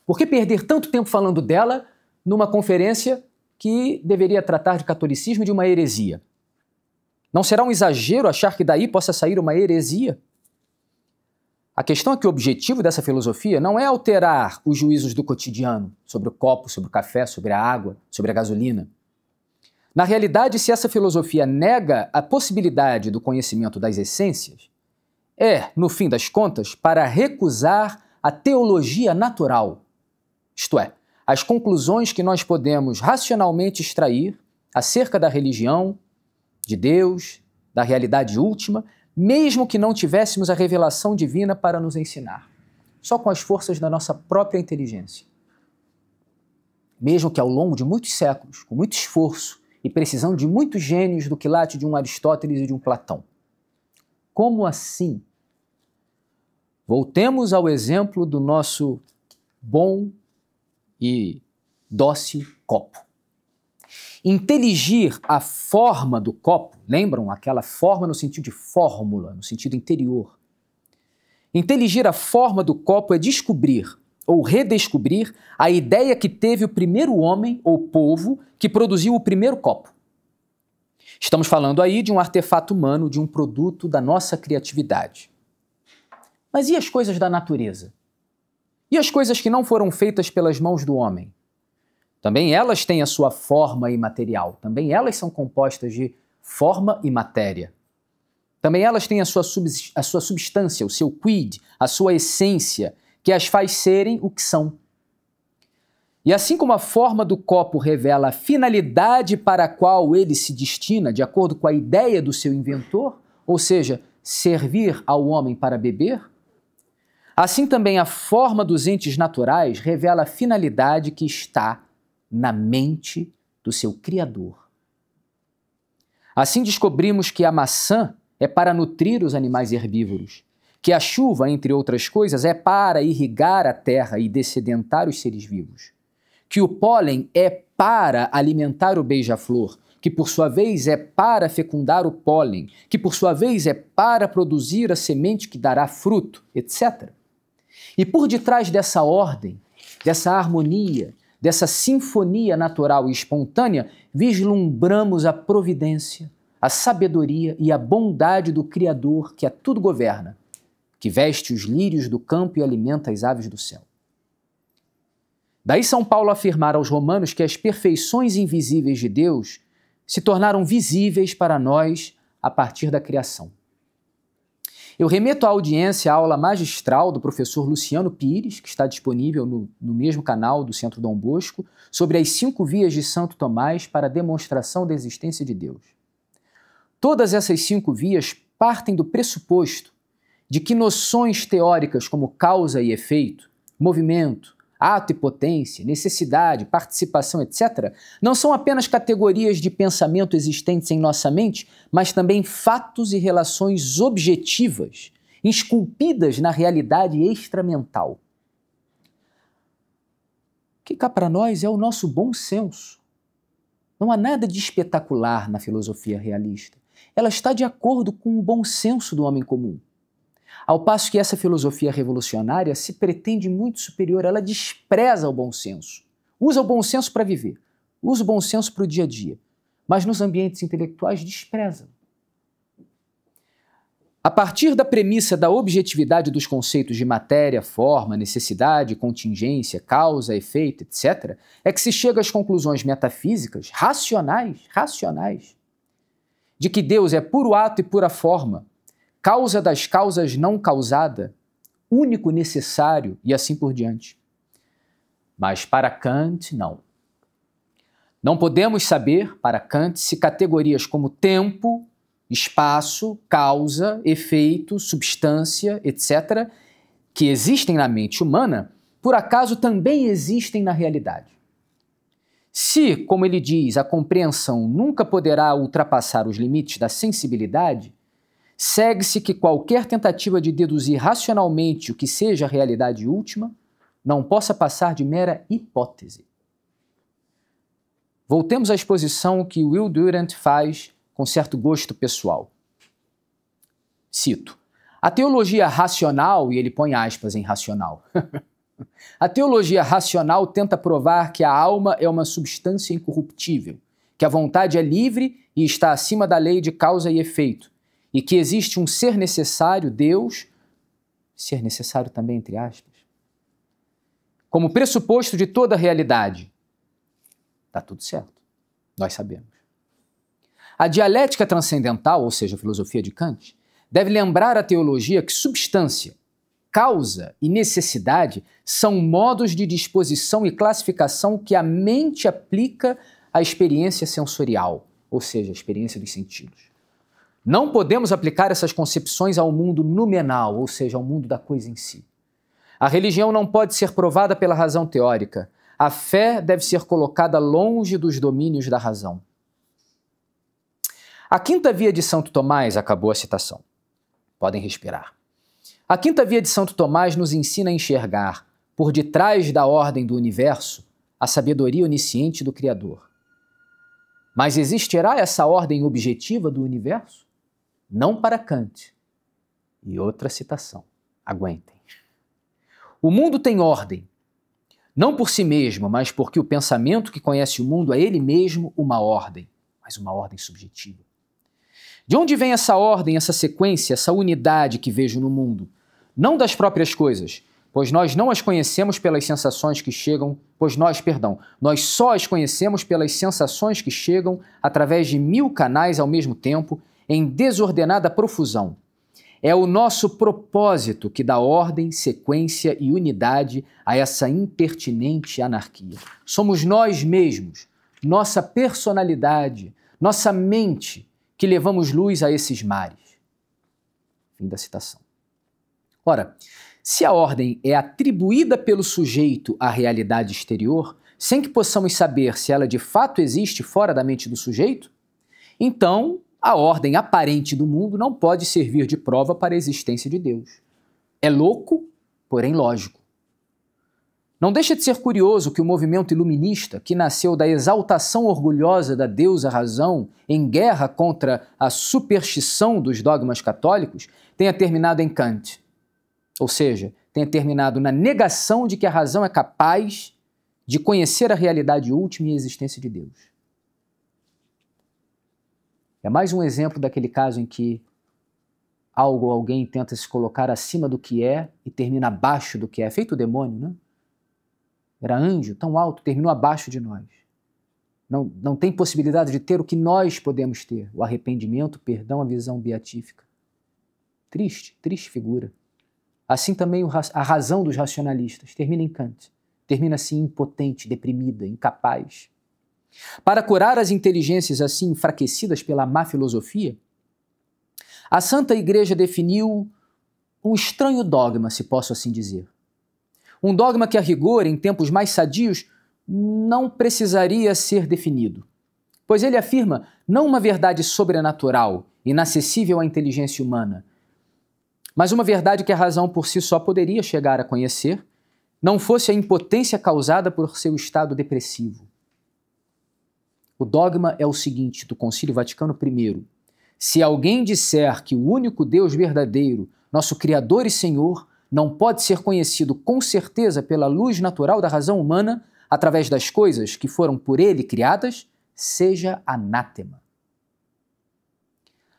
Por que perder tanto tempo falando dela numa conferência que deveria tratar de catolicismo e de uma heresia? Não será um exagero achar que daí possa sair uma heresia? A questão é que o objetivo dessa filosofia não é alterar os juízos do cotidiano sobre o copo, sobre o café, sobre a água, sobre a gasolina. Na realidade, se essa filosofia nega a possibilidade do conhecimento das essências, é, no fim das contas, para recusar a teologia natural, isto é, as conclusões que nós podemos racionalmente extrair acerca da religião, de Deus, da realidade última, mesmo que não tivéssemos a revelação divina para nos ensinar, só com as forças da nossa própria inteligência. Mesmo que ao longo de muitos séculos, com muito esforço e precisão de muitos gênios do quilate de um Aristóteles e de um Platão. Como assim? Voltemos ao exemplo do nosso bom e dócil copo. Inteligir a forma do copo, lembram aquela forma no sentido de fórmula, no sentido interior? Inteligir a forma do copo é descobrir ou redescobrir a ideia que teve o primeiro homem ou povo que produziu o primeiro copo. Estamos falando aí de um artefato humano, de um produto da nossa criatividade. Mas e as coisas da natureza? E as coisas que não foram feitas pelas mãos do homem? Também elas têm a sua forma imaterial, também elas são compostas de forma e matéria. Também elas têm a sua substância, o seu quid, a sua essência, que as faz serem o que são. E assim como a forma do copo revela a finalidade para a qual ele se destina, de acordo com a ideia do seu inventor, ou seja, servir ao homem para beber, assim também a forma dos entes naturais revela a finalidade que está na mente do seu Criador. Assim descobrimos que a maçã é para nutrir os animais herbívoros, que a chuva, entre outras coisas, é para irrigar a terra e dessedentar os seres vivos, que o pólen é para alimentar o beija-flor, que por sua vez é para fecundar o pólen, que por sua vez é para produzir a semente que dará fruto, etc. E por detrás dessa ordem, dessa harmonia, dessa sinfonia natural e espontânea, vislumbramos a providência, a sabedoria e a bondade do Criador que a tudo governa, que veste os lírios do campo e alimenta as aves do céu. Daí São Paulo afirmar aos romanos que as perfeições invisíveis de Deus se tornaram visíveis para nós a partir da criação. Eu remeto à audiência a aula magistral do professor Luciano Pires, que está disponível no mesmo canal do Centro Dom Bosco, sobre as 5 vias de Santo Tomás para a demonstração da existência de Deus. Todas essas 5 vias partem do pressuposto de que noções teóricas como causa e efeito, movimento, ato e potência, necessidade, participação, etc., não são apenas categorias de pensamento existentes em nossa mente, mas também fatos e relações objetivas, esculpidas na realidade extramental. O que cá para nós é o nosso bom senso. Não há nada de espetacular na filosofia realista. Ela está de acordo com o bom senso do homem comum. Ao passo que essa filosofia revolucionária se pretende muito superior, ela despreza o bom senso. Usa o bom senso para viver, usa o bom senso para o dia a dia, mas nos ambientes intelectuais despreza. A partir da premissa da objetividade dos conceitos de matéria, forma, necessidade, contingência, causa, efeito, etc., é que se chega às conclusões metafísicas, racionais, de que Deus é puro ato e pura forma, causa das causas não causada, único necessário e assim por diante. Mas para Kant, não. Não podemos saber, para Kant, se categorias como tempo, espaço, causa, efeito, substância, etc., que existem na mente humana, por acaso também existem na realidade. Se, como ele diz, a compreensão nunca poderá ultrapassar os limites da sensibilidade, segue-se que qualquer tentativa de deduzir racionalmente o que seja a realidade última não possa passar de mera hipótese. Voltemos à exposição que Will Durant faz com certo gosto pessoal. Cito: a teologia racional, e ele põe aspas em racional, a teologia racional tenta provar que a alma é uma substância incorruptível, que a vontade é livre e está acima da lei de causa e efeito, e que existe um ser necessário, Deus, ser necessário também entre aspas, como pressuposto de toda a realidade. Está tudo certo, nós sabemos. A dialética transcendental, ou seja, a filosofia de Kant, deve lembrar à teologia que substância, causa e necessidade são modos de disposição e classificação que a mente aplica à experiência sensorial, ou seja, a experiência dos sentidos. Não podemos aplicar essas concepções ao mundo noumenal, ou seja, ao mundo da coisa em si. A religião não pode ser provada pela razão teórica. A fé deve ser colocada longe dos domínios da razão. A quinta via de Santo Tomás, acabou a citação. Podem respirar. A quinta via de Santo Tomás nos ensina a enxergar, por detrás da ordem do universo, a sabedoria onisciente do Criador. Mas existirá essa ordem objetiva do universo? Não para Kant. E outra citação. Aguentem. O mundo tem ordem, não por si mesmo, mas porque o pensamento que conhece o mundo é ele mesmo uma ordem, mas uma ordem subjetiva. De onde vem essa ordem, essa sequência, essa unidade que vejo no mundo? Não das próprias coisas, pois nós não as conhecemos pelas sensações que chegam, nós só as conhecemos pelas sensações que chegam através de 1000 canais ao mesmo tempo, em desordenada profusão. É o nosso propósito que dá ordem, sequência e unidade a essa impertinente anarquia. Somos nós mesmos, nossa personalidade, nossa mente, que levamos luz a esses mares. Fim da citação. Ora, se a ordem é atribuída pelo sujeito à realidade exterior, sem que possamos saber se ela de fato existe fora da mente do sujeito, então a ordem aparente do mundo não pode servir de prova para a existência de Deus. É louco, porém lógico. Não deixa de ser curioso que o movimento iluminista, que nasceu da exaltação orgulhosa da deusa razão em guerra contra a superstição dos dogmas católicos, tenha terminado em Kant. Ou seja, tenha terminado na negação de que a razão é capaz de conhecer a realidade última e a existência de Deus. É mais um exemplo daquele caso em que algo ou alguém tenta se colocar acima do que é e termina abaixo do que é. Feito o demônio, né? Era anjo, tão alto, terminou abaixo de nós. Não tem possibilidade de ter o que nós podemos ter. O arrependimento, o perdão, a visão beatífica. Triste, triste figura. Assim também a razão dos racionalistas. Termina em Kant. Termina assim impotente, deprimida, incapaz. Para curar as inteligências assim enfraquecidas pela má filosofia, a Santa Igreja definiu um estranho dogma, se posso assim dizer. Um dogma que, a rigor, em tempos mais sadios, não precisaria ser definido, pois ele afirma não uma verdade sobrenatural, inacessível à inteligência humana, mas uma verdade que a razão por si só poderia chegar a conhecer, não fosse a impotência causada por seu estado depressivo. O dogma é o seguinte, do Concílio Vaticano I. Se alguém disser que o único Deus verdadeiro, nosso Criador e Senhor, não pode ser conhecido com certeza pela luz natural da razão humana, através das coisas que foram por ele criadas, seja anátema.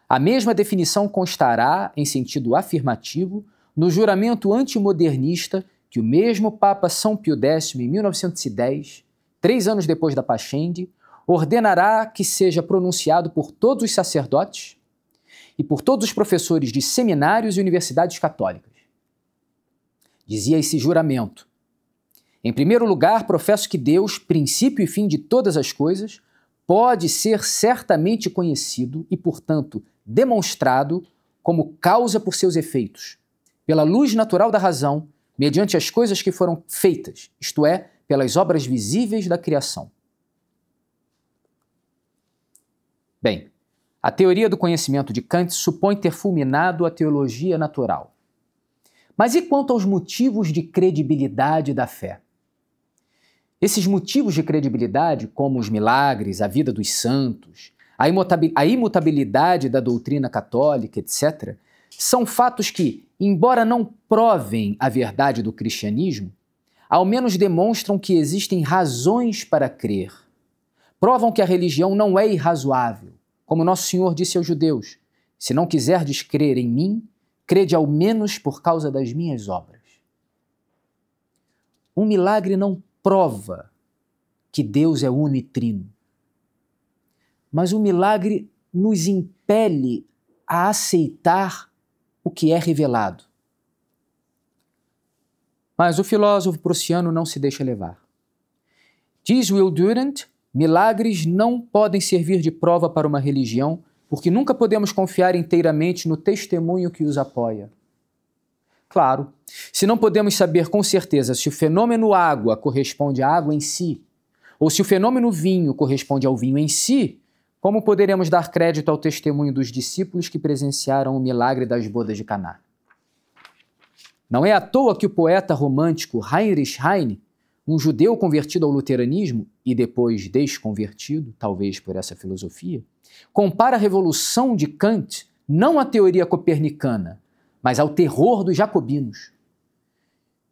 A mesma definição constará, em sentido afirmativo, no juramento antimodernista que o mesmo Papa São Pio X, em 1910, 3 anos depois da Pascendi, ordenará que seja pronunciado por todos os sacerdotes e por todos os professores de seminários e universidades católicas. Dizia esse juramento: em primeiro lugar, professo que Deus, princípio e fim de todas as coisas, pode ser certamente conhecido e, portanto, demonstrado como causa por seus efeitos, pela luz natural da razão, mediante as coisas que foram feitas, isto é, pelas obras visíveis da criação. Bem, a teoria do conhecimento de Kant supõe ter fulminado a teologia natural. Mas e quanto aos motivos de credibilidade da fé? Esses motivos de credibilidade, como os milagres, a vida dos santos, a imutabilidade da doutrina católica, etc., são fatos que, embora não provem a verdade do cristianismo, ao menos demonstram que existem razões para crer. Provam que a religião não é irrazoável, como Nosso Senhor disse aos judeus: se não quiserdes crer em mim, crede ao menos por causa das minhas obras. Um milagre não prova que Deus é uno e trino, mas o milagre nos impele a aceitar o que é revelado. Mas o filósofo prussiano não se deixa levar. Diz Will Durant: milagres não podem servir de prova para uma religião, porque nunca podemos confiar inteiramente no testemunho que os apoia. Claro, se não podemos saber com certeza se o fenômeno água corresponde à água em si, ou se o fenômeno vinho corresponde ao vinho em si, como poderemos dar crédito ao testemunho dos discípulos que presenciaram o milagre das bodas de Caná? Não é à toa que o poeta romântico Heinrich Heine, um judeu convertido ao luteranismo e depois desconvertido, talvez por essa filosofia, compara a revolução de Kant não à teoria copernicana, mas ao terror dos jacobinos.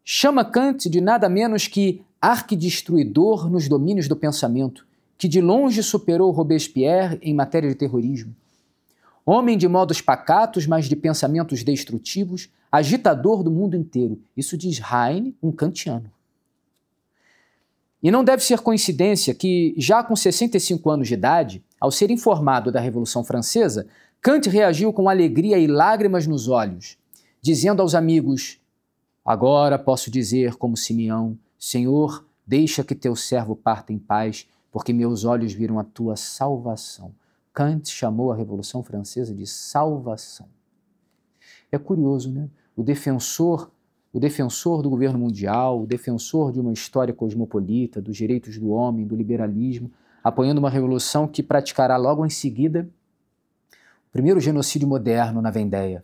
Chama Kant de nada menos que arquidestruidor nos domínios do pensamento, que de longe superou Robespierre em matéria de terrorismo. Homem de modos pacatos, mas de pensamentos destrutivos, agitador do mundo inteiro. Isso diz Heine, um kantiano. E não deve ser coincidência que, já com 65 anos de idade, ao ser informado da Revolução Francesa, Kant reagiu com alegria e lágrimas nos olhos, dizendo aos amigos: agora posso dizer como Simeão: Senhor, deixa que teu servo parta em paz, porque meus olhos viram a tua salvação. Kant chamou a Revolução Francesa de salvação. É curioso, né? O defensor do governo mundial, o defensor de uma história cosmopolita, dos direitos do homem, do liberalismo, apoiando uma revolução que praticará logo em seguida o primeiro genocídio moderno na Vendéia.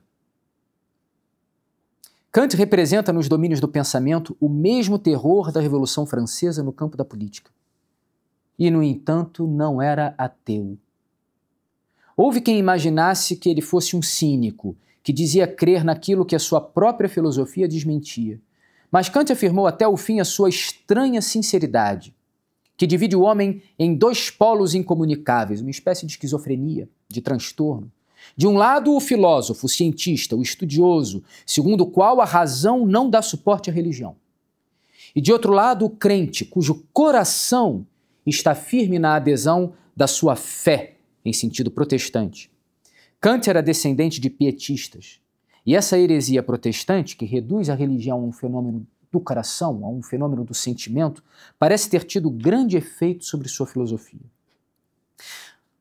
Kant representa nos domínios do pensamento o mesmo terror da Revolução Francesa no campo da política. E, no entanto, não era ateu. Houve quem imaginasse que ele fosse um cínico, que dizia crer naquilo que a sua própria filosofia desmentia. Mas Kant afirmou até o fim a sua estranha sinceridade, que divide o homem em dois polos incomunicáveis, uma espécie de esquizofrenia, de transtorno. De um lado, o filósofo, o cientista, o estudioso, segundo o qual a razão não dá suporte à religião. E de outro lado, o crente, cujo coração está firme na adesão da sua fé, em sentido protestante. Kant era descendente de pietistas, e essa heresia protestante, que reduz a religião a um fenômeno do coração, a um fenômeno do sentimento, parece ter tido grande efeito sobre sua filosofia.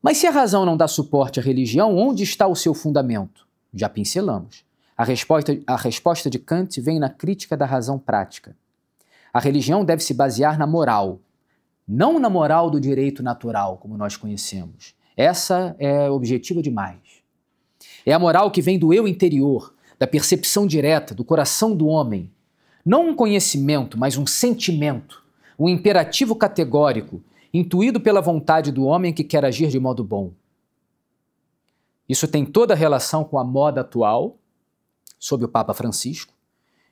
Mas se a razão não dá suporte à religião, onde está o seu fundamento? Já pincelamos. A resposta de Kant vem na crítica da razão prática. A religião deve se basear na moral, não na moral do direito natural, como nós conhecemos. Essa é objetiva demais. É a moral que vem do eu interior, da percepção direta, do coração do homem. Não um conhecimento, mas um sentimento, um imperativo categórico, intuído pela vontade do homem que quer agir de modo bom. Isso tem toda a relação com a moda atual, sob o Papa Francisco,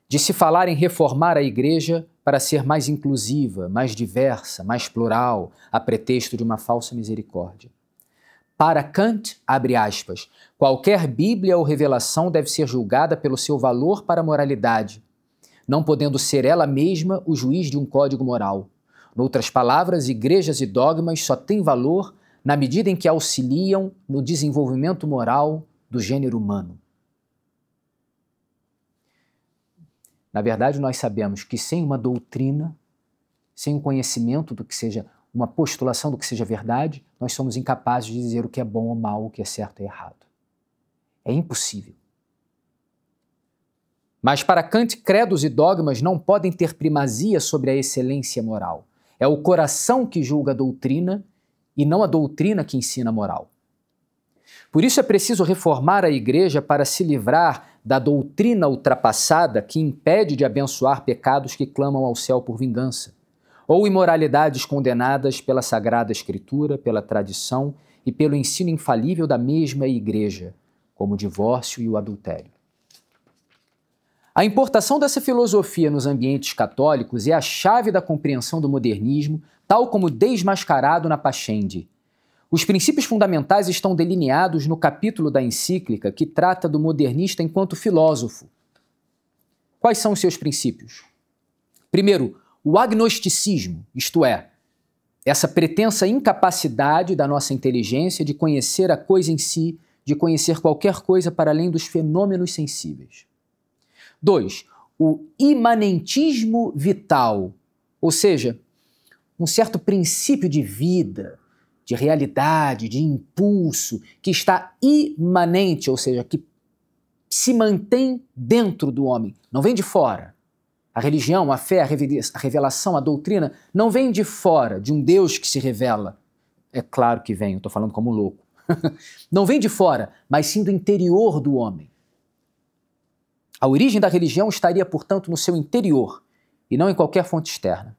de se falar em reformar a Igreja para ser mais inclusiva, mais diversa, mais plural, a pretexto de uma falsa misericórdia. Para Kant, abre aspas, qualquer Bíblia ou revelação deve ser julgada pelo seu valor para a moralidade, não podendo ser ela mesma o juiz de um código moral. Noutras palavras, igrejas e dogmas só têm valor na medida em que auxiliam no desenvolvimento moral do gênero humano. Na verdade, nós sabemos que sem uma doutrina, sem um conhecimento do que seja uma postulação do que seja verdade, nós somos incapazes de dizer o que é bom ou mal, o que é certo e errado. É impossível. Mas para Kant, credos e dogmas não podem ter primazia sobre a excelência moral. É o coração que julga a doutrina e não a doutrina que ensina a moral. Por isso é preciso reformar a Igreja para se livrar da doutrina ultrapassada que impede de abençoar pecados que clamam ao céu por vingança, ou imoralidades condenadas pela Sagrada Escritura, pela tradição e pelo ensino infalível da mesma Igreja, como o divórcio e o adultério. A importação dessa filosofia nos ambientes católicos é a chave da compreensão do modernismo, tal como desmascarado na Pascendi. Os princípios fundamentais estão delineados no capítulo da encíclica que trata do modernista enquanto filósofo. Quais são os seus princípios? Primeiro, o agnosticismo, isto é, essa pretensa incapacidade da nossa inteligência de conhecer a coisa em si, de conhecer qualquer coisa para além dos fenômenos sensíveis. 2. O imanentismo vital, ou seja, um certo princípio de vida, de realidade, de impulso, que está imanente, ou seja, que se mantém dentro do homem, não vem de fora. A religião, a fé, a revelação, a doutrina não vem de fora, de um Deus que se revela. É claro que vem, eu estou falando como louco. Não vem de fora, mas sim do interior do homem. A origem da religião estaria, portanto, no seu interior e não em qualquer fonte externa.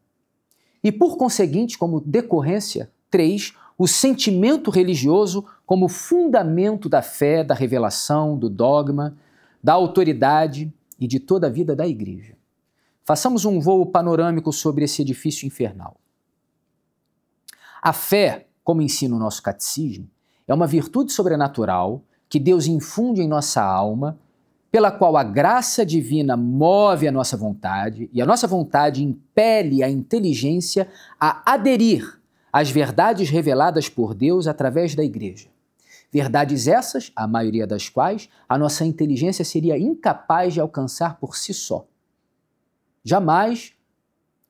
E, por conseguinte, como decorrência, 3, o sentimento religioso como fundamento da fé, da revelação, do dogma, da autoridade e de toda a vida da Igreja. Façamos um voo panorâmico sobre esse edifício infernal. A fé, como ensina o nosso catecismo, é uma virtude sobrenatural que Deus infunde em nossa alma, pela qual a graça divina move a nossa vontade e a nossa vontade impele a inteligência a aderir às verdades reveladas por Deus através da Igreja. Verdades essas, a maioria das quais, a nossa inteligência seria incapaz de alcançar por si só. Jamais,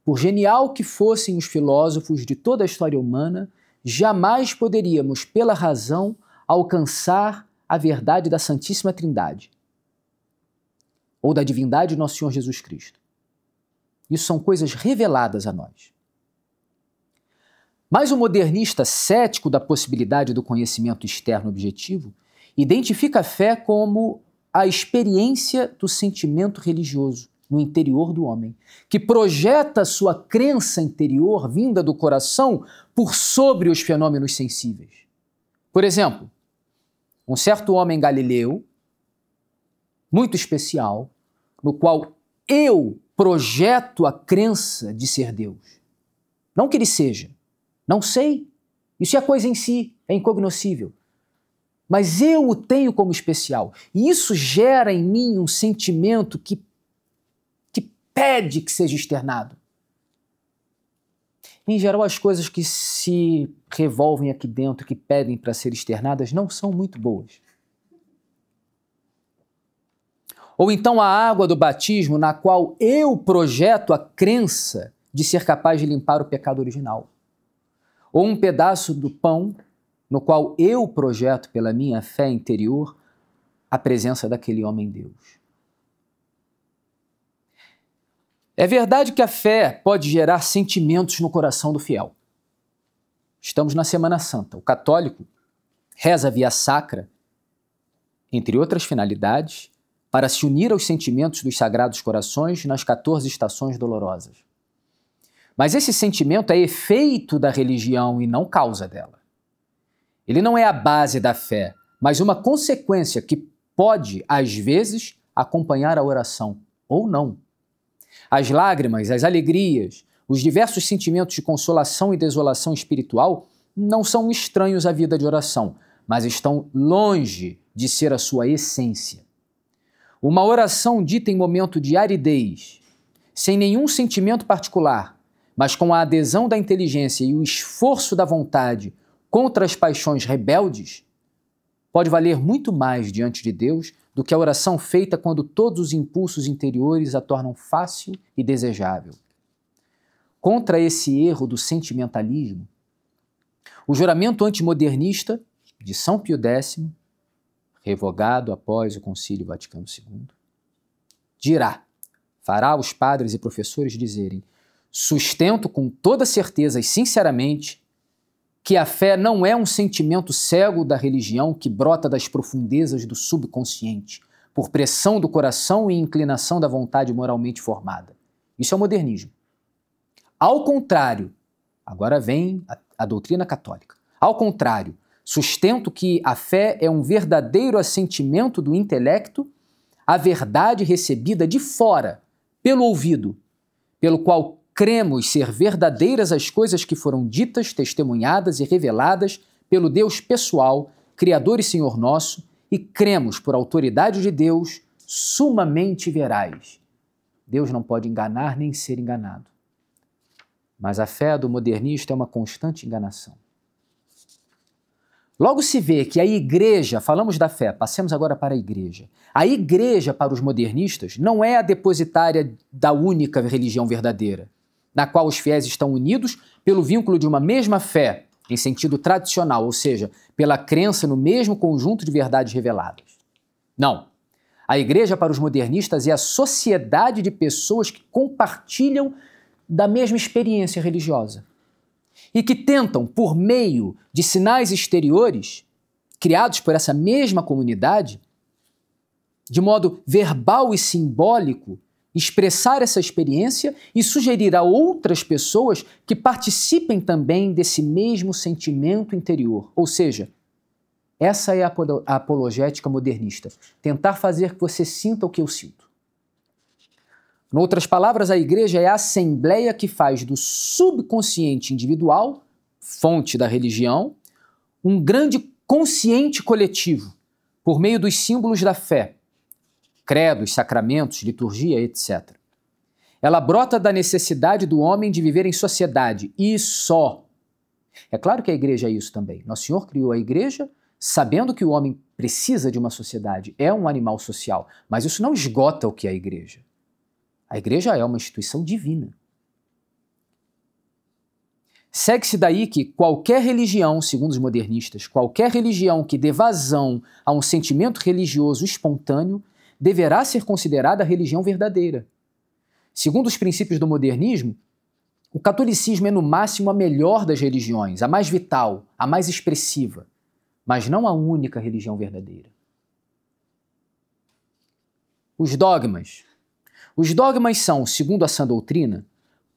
por genial que fossem os filósofos de toda a história humana, jamais poderíamos, pela razão, alcançar a verdade da Santíssima Trindade ou da divindade de nosso Senhor Jesus Cristo. Isso são coisas reveladas a nós. Mas o modernista cético da possibilidade do conhecimento externo objetivo identifica a fé como a experiência do sentimento religioso no interior do homem, que projeta sua crença interior vinda do coração por sobre os fenômenos sensíveis. Por exemplo, um certo homem galileu, muito especial, no qual eu projeto a crença de ser Deus. Não que ele seja, não sei, isso é coisa em si, é incognoscível. Mas eu o tenho como especial. E isso gera em mim um sentimento que pede que seja externado. Em geral, as coisas que se revolvem aqui dentro, que pedem para ser externadas, não são muito boas. Ou então a água do batismo, na qual eu projeto a crença de ser capaz de limpar o pecado original. Ou um pedaço do pão, no qual eu projeto pela minha fé interior a presença daquele homem-Deus. É verdade que a fé pode gerar sentimentos no coração do fiel. Estamos na Semana Santa. O católico reza via sacra, entre outras finalidades, para se unir aos sentimentos dos Sagrados Corações nas 14 estações dolorosas. Mas esse sentimento é efeito da religião e não causa dela. Ele não é a base da fé, mas uma consequência que pode, às vezes, acompanhar a oração, ou não. As lágrimas, as alegrias, os diversos sentimentos de consolação e desolação espiritual não são estranhos à vida de oração, mas estão longe de ser a sua essência. Uma oração dita em momento de aridez, sem nenhum sentimento particular, mas com a adesão da inteligência e o esforço da vontade contra as paixões rebeldes, pode valer muito mais diante de Deus do que a oração feita quando todos os impulsos interiores a tornam fácil e desejável. Contra esse erro do sentimentalismo, o juramento antimodernista de São Pio X, revogado após o Concílio Vaticano II, dirá, fará os padres e professores dizerem: sustento com toda certeza e sinceramente que a fé não é um sentimento cego da religião que brota das profundezas do subconsciente, por pressão do coração e inclinação da vontade moralmente formada. Isso é o modernismo. Ao contrário, agora vem a doutrina católica. Ao contrário, sustento que a fé é um verdadeiro assentimento do intelecto à verdade recebida de fora, pelo ouvido, pelo qual cremos ser verdadeiras as coisas que foram ditas, testemunhadas e reveladas pelo Deus pessoal, Criador e Senhor nosso, e cremos, por autoridade de Deus, sumamente verais. Deus não pode enganar nem ser enganado. Mas a fé do modernista é uma constante enganação. Logo se vê que a igreja, falamos da fé, passemos agora para a igreja. A igreja, para os modernistas, não é a depositária da única religião verdadeira, na qual os fiéis estão unidos pelo vínculo de uma mesma fé, em sentido tradicional, ou seja, pela crença no mesmo conjunto de verdades reveladas. Não. A igreja, para os modernistas, é a sociedade de pessoas que compartilham da mesma experiência religiosa e que tentam, por meio de sinais exteriores, criados por essa mesma comunidade, de modo verbal e simbólico, expressar essa experiência e sugerir a outras pessoas que participem também desse mesmo sentimento interior. Ou seja, essa é a apologética modernista. Tentar fazer que você sinta o que eu sinto. Em outras palavras, a igreja é a assembleia que faz do subconsciente individual, fonte da religião, um grande consciente coletivo, por meio dos símbolos da fé, credos, sacramentos, liturgia, etc. Ela brota da necessidade do homem de viver em sociedade, e só. É claro que a igreja é isso também. Nosso Senhor criou a igreja sabendo que o homem precisa de uma sociedade, é um animal social, mas isso não esgota o que é a igreja. A igreja é uma instituição divina. Segue-se daí que qualquer religião, segundo os modernistas, qualquer religião que dê vazão a um sentimento religioso espontâneo deverá ser considerada a religião verdadeira. Segundo os princípios do modernismo, o catolicismo é no máximo a melhor das religiões, a mais vital, a mais expressiva, mas não a única religião verdadeira. Os dogmas. Os dogmas são, segundo a sã doutrina,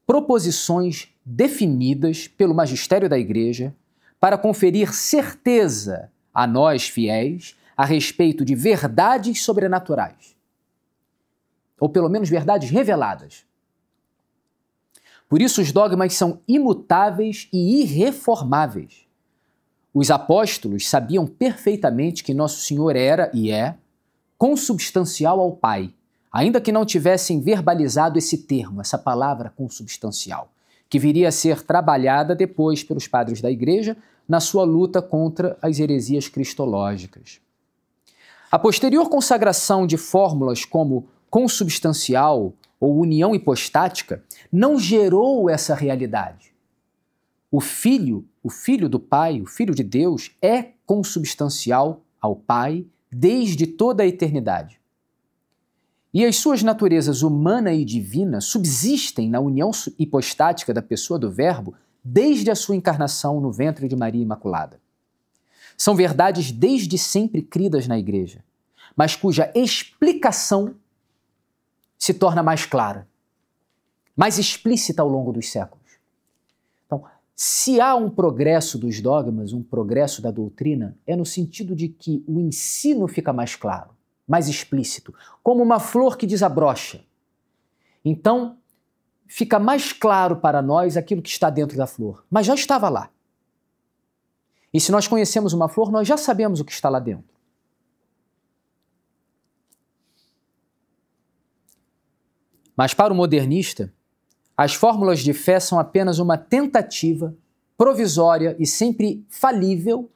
proposições definidas pelo magistério da Igreja para conferir certeza a nós fiéis a respeito de verdades sobrenaturais, ou pelo menos verdades reveladas. Por isso os dogmas são imutáveis e irreformáveis. Os apóstolos sabiam perfeitamente que Nosso Senhor era e é consubstancial ao Pai, ainda que não tivessem verbalizado esse termo, essa palavra consubstancial, que viria a ser trabalhada depois pelos padres da Igreja na sua luta contra as heresias cristológicas. A posterior consagração de fórmulas como consubstancial ou união hipostática não gerou essa realidade. O Filho do Pai, o Filho de Deus, é consubstancial ao Pai desde toda a eternidade. E as suas naturezas humana e divina subsistem na união hipostática da pessoa do Verbo desde a sua encarnação no ventre de Maria Imaculada. São verdades desde sempre cridas na Igreja, mas cuja explicação se torna mais clara, mais explícita ao longo dos séculos. Então, se há um progresso dos dogmas, um progresso da doutrina, é no sentido de que o ensino fica mais claro, mais explícito, como uma flor que desabrocha. Então, fica mais claro para nós aquilo que está dentro da flor, mas já estava lá. E se nós conhecemos uma flor, nós já sabemos o que está lá dentro. Mas para o modernista, as fórmulas de fé são apenas uma tentativa provisória e sempre falível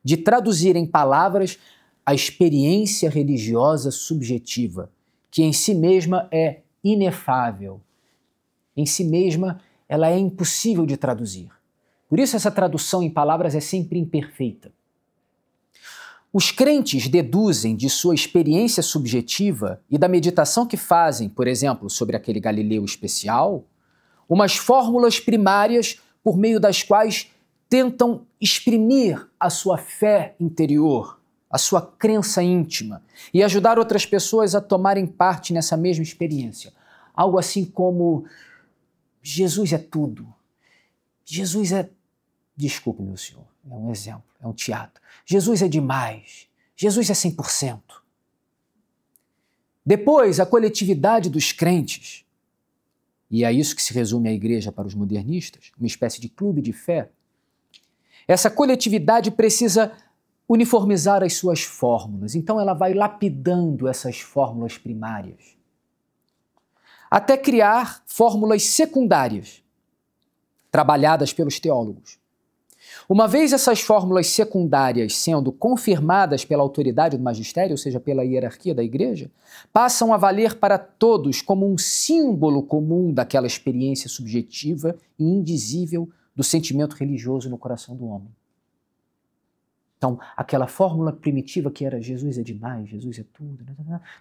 de traduzir em palavras a experiência religiosa subjetiva, que em si mesma é inefável. Em si mesma, ela é impossível de traduzir. Por isso essa tradução em palavras é sempre imperfeita. Os crentes deduzem de sua experiência subjetiva e da meditação que fazem, por exemplo, sobre aquele Galileu especial, umas fórmulas primárias por meio das quais tentam exprimir a sua fé interior, a sua crença íntima e ajudar outras pessoas a tomarem parte nessa mesma experiência. Algo assim como: Jesus é tudo. Jesus é... Desculpe, meu senhor, é um exemplo, é um teatro. Jesus é demais. Jesus é 100%. Depois, a coletividade dos crentes, e é isso que se resume a igreja para os modernistas, uma espécie de clube de fé. Essa coletividade precisa uniformizar as suas fórmulas, então ela vai lapidando essas fórmulas primárias, até criar fórmulas secundárias, trabalhadas pelos teólogos. Uma vez essas fórmulas secundárias sendo confirmadas pela autoridade do magistério, ou seja, pela hierarquia da igreja, passam a valer para todos como um símbolo comum daquela experiência subjetiva e indizível do sentimento religioso no coração do homem. Então, aquela fórmula primitiva que era Jesus é demais, Jesus é tudo,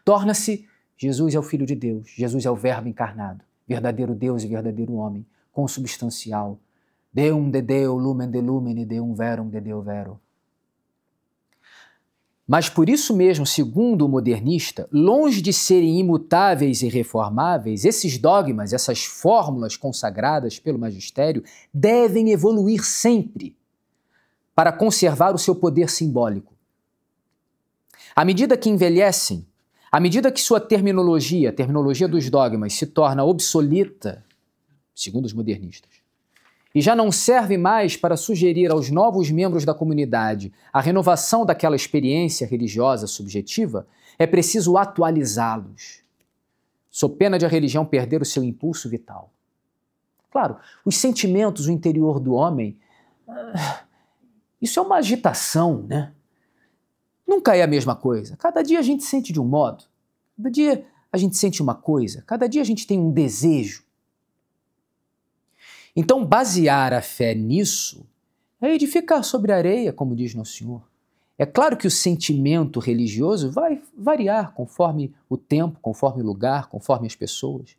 torna-se Jesus é o Filho de Deus, Jesus é o Verbo encarnado, verdadeiro Deus e verdadeiro homem, consubstancial. Deum de Deo, lumen de lumine, Deum verum de Deo vero. Mas por isso mesmo, segundo o modernista, longe de serem imutáveis e reformáveis, esses dogmas, essas fórmulas consagradas pelo magistério, devem evoluir sempre para conservar o seu poder simbólico. À medida que envelhecem, à medida que sua terminologia, a terminologia dos dogmas, se torna obsoleta, segundo os modernistas, e já não serve mais para sugerir aos novos membros da comunidade a renovação daquela experiência religiosa subjetiva, é preciso atualizá-los, sob pena de a religião perder o seu impulso vital. Claro, os sentimentos, o interior do homem, isso é uma agitação, né? Nunca é a mesma coisa. Cada dia a gente sente de um modo, cada dia a gente sente uma coisa, cada dia a gente tem um desejo. Então, basear a fé nisso é edificar sobre a areia, como diz Nosso Senhor. É claro que o sentimento religioso vai variar conforme o tempo, conforme o lugar, conforme as pessoas.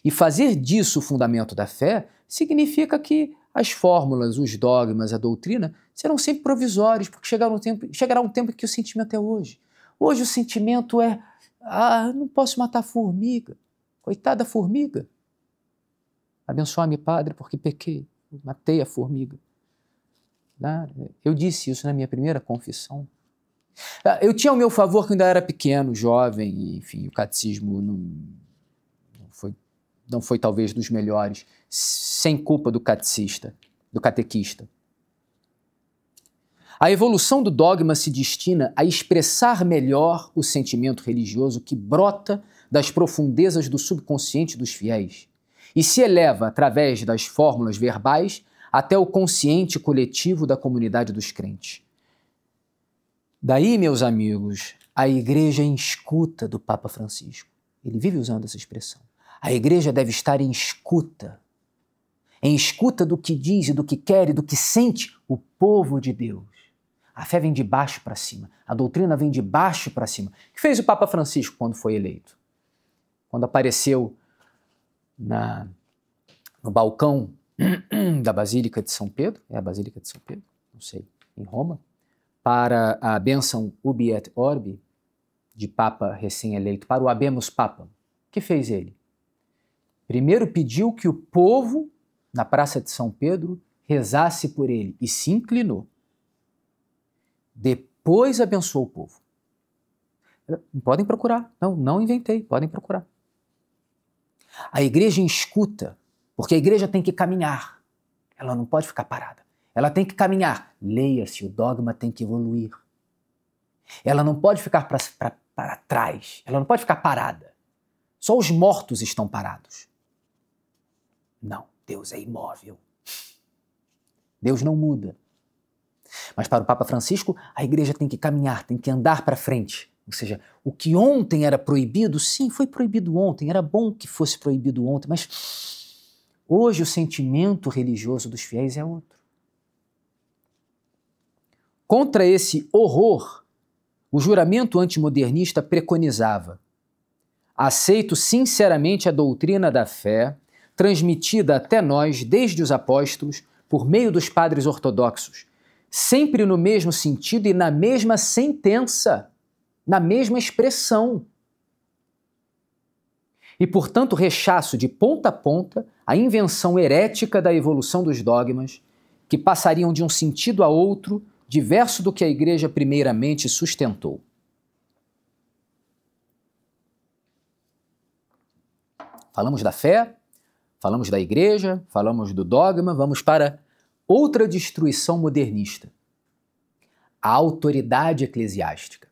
E fazer disso o fundamento da fé significa que as fórmulas, os dogmas, a doutrina serão sempre provisórios, porque chegará um tempo em que o sentimento é hoje. Hoje o sentimento é: não posso matar a formiga. Coitada da formiga. Abençoa-me, Padre, porque pequei, matei a formiga. Eu disse isso na minha primeira confissão. Eu tinha ao meu favor que ainda era pequeno, jovem, e, enfim, o catecismo não foi talvez dos melhores, sem culpa do catequista. A evolução do dogma se destina a expressar melhor o sentimento religioso que brota das profundezas do subconsciente dos fiéis e se eleva, através das fórmulas verbais, até o consciente coletivo da comunidade dos crentes. Daí, meus amigos, a igreja em escuta do Papa Francisco. Ele vive usando essa expressão. A igreja deve estar em escuta do que diz e do que quer e do que sente o povo de Deus. A fé vem de baixo para cima, a doutrina vem de baixo para cima. O que fez o Papa Francisco quando foi eleito? Quando apareceu no balcão da Basílica de São Pedro, é a Basílica de São Pedro, não sei, em Roma, para a bênção Ubi et Orbi, de Papa recém-eleito, para o Habemus Papam. O que fez ele? Primeiro pediu que o povo, na Praça de São Pedro, rezasse por ele e se inclinou. Depois abençoou o povo. Podem procurar, não inventei, podem procurar. A igreja escuta, porque a igreja tem que caminhar. Ela não pode ficar parada. Ela tem que caminhar. Leia-se, o dogma tem que evoluir. Ela não pode ficar para trás. Ela não pode ficar parada. Só os mortos estão parados. Não, Deus é imóvel. Deus não muda. Mas para o Papa Francisco, a igreja tem que caminhar, tem que andar para frente. Ou seja, o que ontem era proibido, sim, foi proibido ontem, era bom que fosse proibido ontem, mas hoje o sentimento religioso dos fiéis é outro. Contra esse horror o juramento antimodernista preconizava: aceito sinceramente a doutrina da fé, transmitida até nós desde os apóstolos, por meio dos padres ortodoxos, sempre no mesmo sentido e na mesma sentença, na mesma expressão. E, portanto, rechaço de ponta a ponta a invenção herética da evolução dos dogmas, que passariam de um sentido a outro, diverso do que a Igreja primeiramente sustentou. Falamos da fé, falamos da Igreja, falamos do dogma, vamos para outra destruição modernista: a autoridade eclesiástica.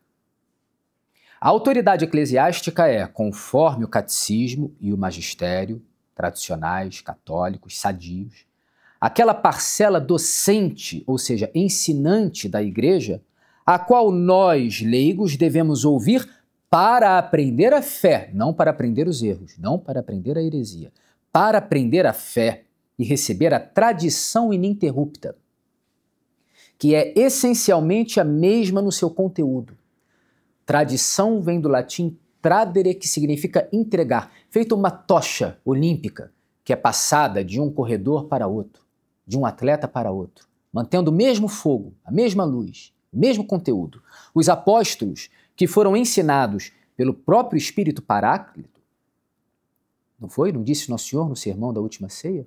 A autoridade eclesiástica é, conforme o catecismo e o magistério, tradicionais, católicos, sadios, aquela parcela docente, ou seja, ensinante da Igreja, a qual nós, leigos, devemos ouvir para aprender a fé, não para aprender os erros, não para aprender a heresia, para aprender a fé e receber a tradição ininterrupta, que é essencialmente a mesma no seu conteúdo. Tradição vem do latim tradere, que significa entregar, feito uma tocha olímpica que é passada de um corredor para outro, de um atleta para outro, mantendo o mesmo fogo, a mesma luz, o mesmo conteúdo. Os apóstolos, que foram ensinados pelo próprio Espírito Paráclito, não foi? Não disse Nosso Senhor no sermão da última ceia?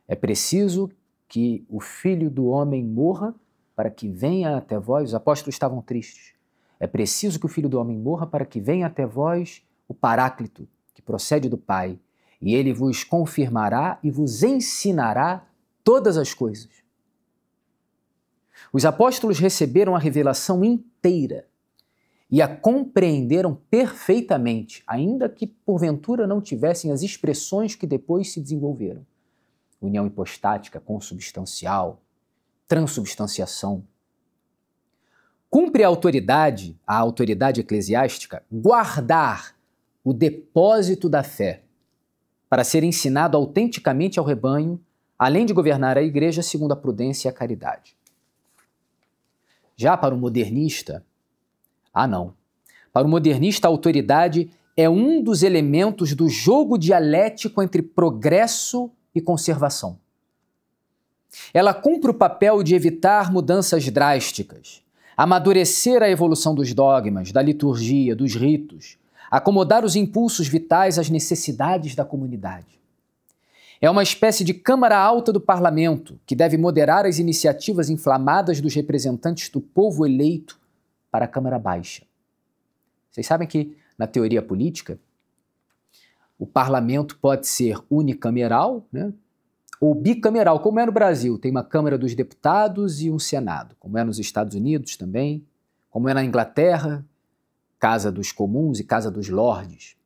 É preciso que o Filho do Homem morra para que venha até vós. Os apóstolos estavam tristes. É preciso que o Filho do Homem morra para que venha até vós o Paráclito, que procede do Pai, e ele vos confirmará e vos ensinará todas as coisas. Os apóstolos receberam a revelação inteira e a compreenderam perfeitamente, ainda que porventura não tivessem as expressões que depois se desenvolveram: união hipostática, consubstancial, transubstanciação. Cumpre a autoridade eclesiástica, guardar o depósito da fé para ser ensinado autenticamente ao rebanho, além de governar a Igreja segundo a prudência e a caridade. Já para o modernista, não. Para o modernista, a autoridade é um dos elementos do jogo dialético entre progresso e conservação. Ela cumpre o papel de evitar mudanças drásticas, amadurecer a evolução dos dogmas, da liturgia, dos ritos, acomodar os impulsos vitais às necessidades da comunidade. É uma espécie de Câmara Alta do Parlamento, que deve moderar as iniciativas inflamadas dos representantes do povo eleito para a Câmara Baixa. Vocês sabem que, na teoria política, o parlamento pode ser unicameral, né, ou bicameral, como é no Brasil. Tem uma Câmara dos Deputados e um Senado, como é nos Estados Unidos também, como é na Inglaterra, Casa dos Comuns e Casa dos Lordes.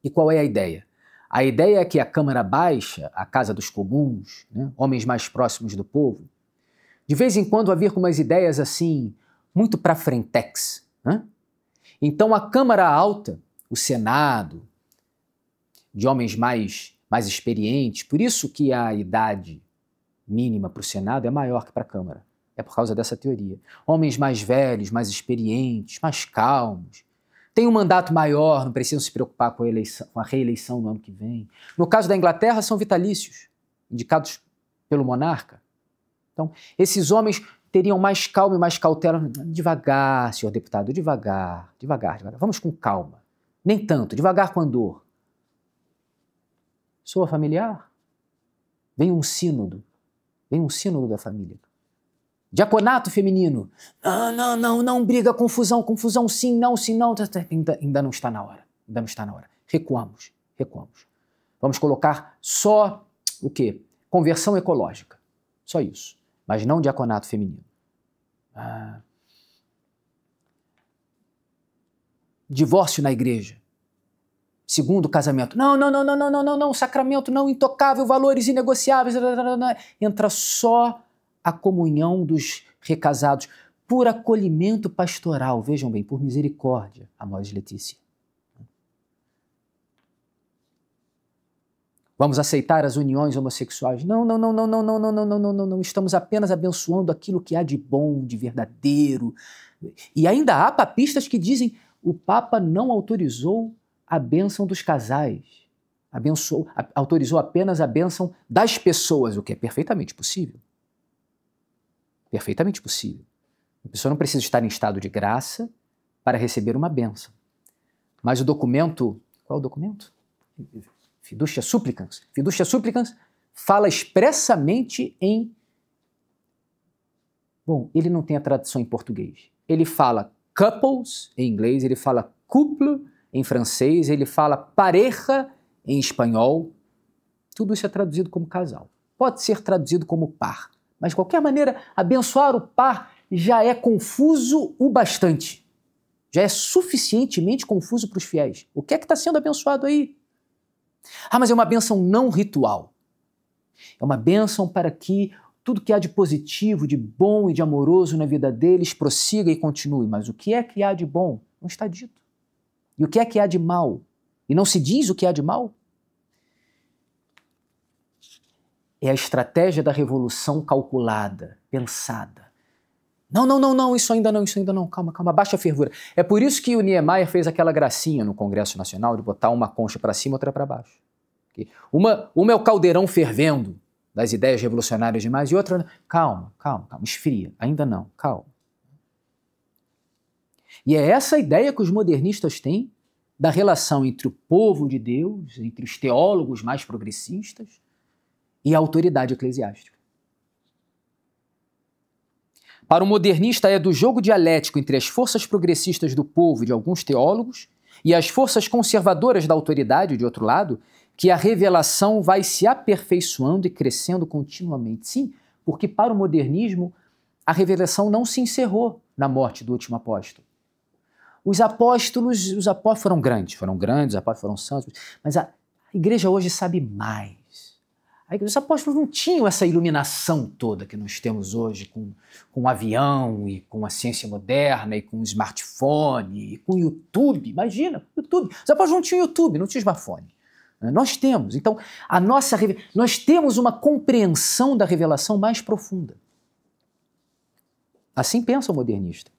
E qual é a ideia? A ideia é que a Câmara Baixa, a Casa dos Comuns, né, homens mais próximos do povo, de vez em quando vai vir com umas ideias assim, muito para frentex, né? Então a Câmara Alta, o Senado, de homens mais experientes, por isso que a idade mínima para o Senado é maior que para a Câmara. É por causa dessa teoria. Homens mais velhos, mais experientes, mais calmos, têm um mandato maior, não precisam se preocupar com a reeleição no ano que vem. No caso da Inglaterra, são vitalícios, indicados pelo monarca. Então, esses homens teriam mais calma e mais cautela. Devagar, senhor deputado, devagar. Vamos com calma. Nem tanto, devagar com andor. Soa familiar? Vem um sínodo da família. Diaconato feminino. Não, briga, confusão, sim, não. Ainda não está na hora. Recuamos. Vamos colocar só o quê? Conversão ecológica. Só isso. Mas não diaconato feminino. Divórcio na igreja. Segundo casamento. Não, sacramento não, intocável, valores inegociáveis. Entra só a comunhão dos recasados por acolhimento pastoral. Vejam bem, por misericórdia, Amós Letícia. Vamos aceitar as uniões homossexuais. Não, não, não, não, não, não, não, não, não, não, não, não. Estamos apenas abençoando aquilo que há de bom, de verdadeiro. E ainda há papistas que dizem o Papa não autorizou a bênção dos casais. Autorizou apenas a bênção das pessoas, o que é perfeitamente possível. Perfeitamente possível. A pessoa não precisa estar em estado de graça para receber uma bênção. Mas o documento... Qual é o documento? Fiducia Supplicans. Fiducia Supplicans fala expressamente em... Bom, ele não tem a tradução em português. Ele fala couples em inglês, ele fala couple em francês, ele fala pareja em espanhol. Tudo isso é traduzido como casal. Pode ser traduzido como par. Mas, de qualquer maneira, abençoar o par já é confuso o bastante. Já é suficientemente confuso para os fiéis. O que é que está sendo abençoado aí? Ah, mas é uma bênção não ritual. É uma bênção para que tudo que há de positivo, de bom e de amoroso na vida deles prossiga e continue. Mas o que é que há de bom? Não está dito. E o que é que há de mal? E não se diz o que há de mal? É a estratégia da revolução calculada, pensada. Não, não, não, não, isso ainda não, calma, baixa a fervura. É por isso que o Niemeyer fez aquela gracinha no Congresso Nacional de botar uma concha para cima e outra para baixo. Uma é o caldeirão fervendo das ideias revolucionárias demais e outra, calma, esfria, ainda não, calma. E é essa ideia que os modernistas têm da relação entre o povo de Deus, entre os teólogos mais progressistas e a autoridade eclesiástica. Para o modernista é do jogo dialético entre as forças progressistas do povo e de alguns teólogos e as forças conservadoras da autoridade, de outro lado, que a revelação vai se aperfeiçoando e crescendo continuamente. Sim, porque para o modernismo a revelação não se encerrou na morte do último apóstolo. Os apóstolos foram grandes, os apóstolos foram santos, mas a igreja hoje sabe mais. Os apóstolos não tinham essa iluminação toda que nós temos hoje com o avião e com a ciência moderna e com o smartphone e com o YouTube. Imagina, YouTube. Os apóstolos não tinham YouTube, não tinham smartphone. Nós temos. Então, nós temos uma compreensão da revelação mais profunda. Assim pensa o modernista.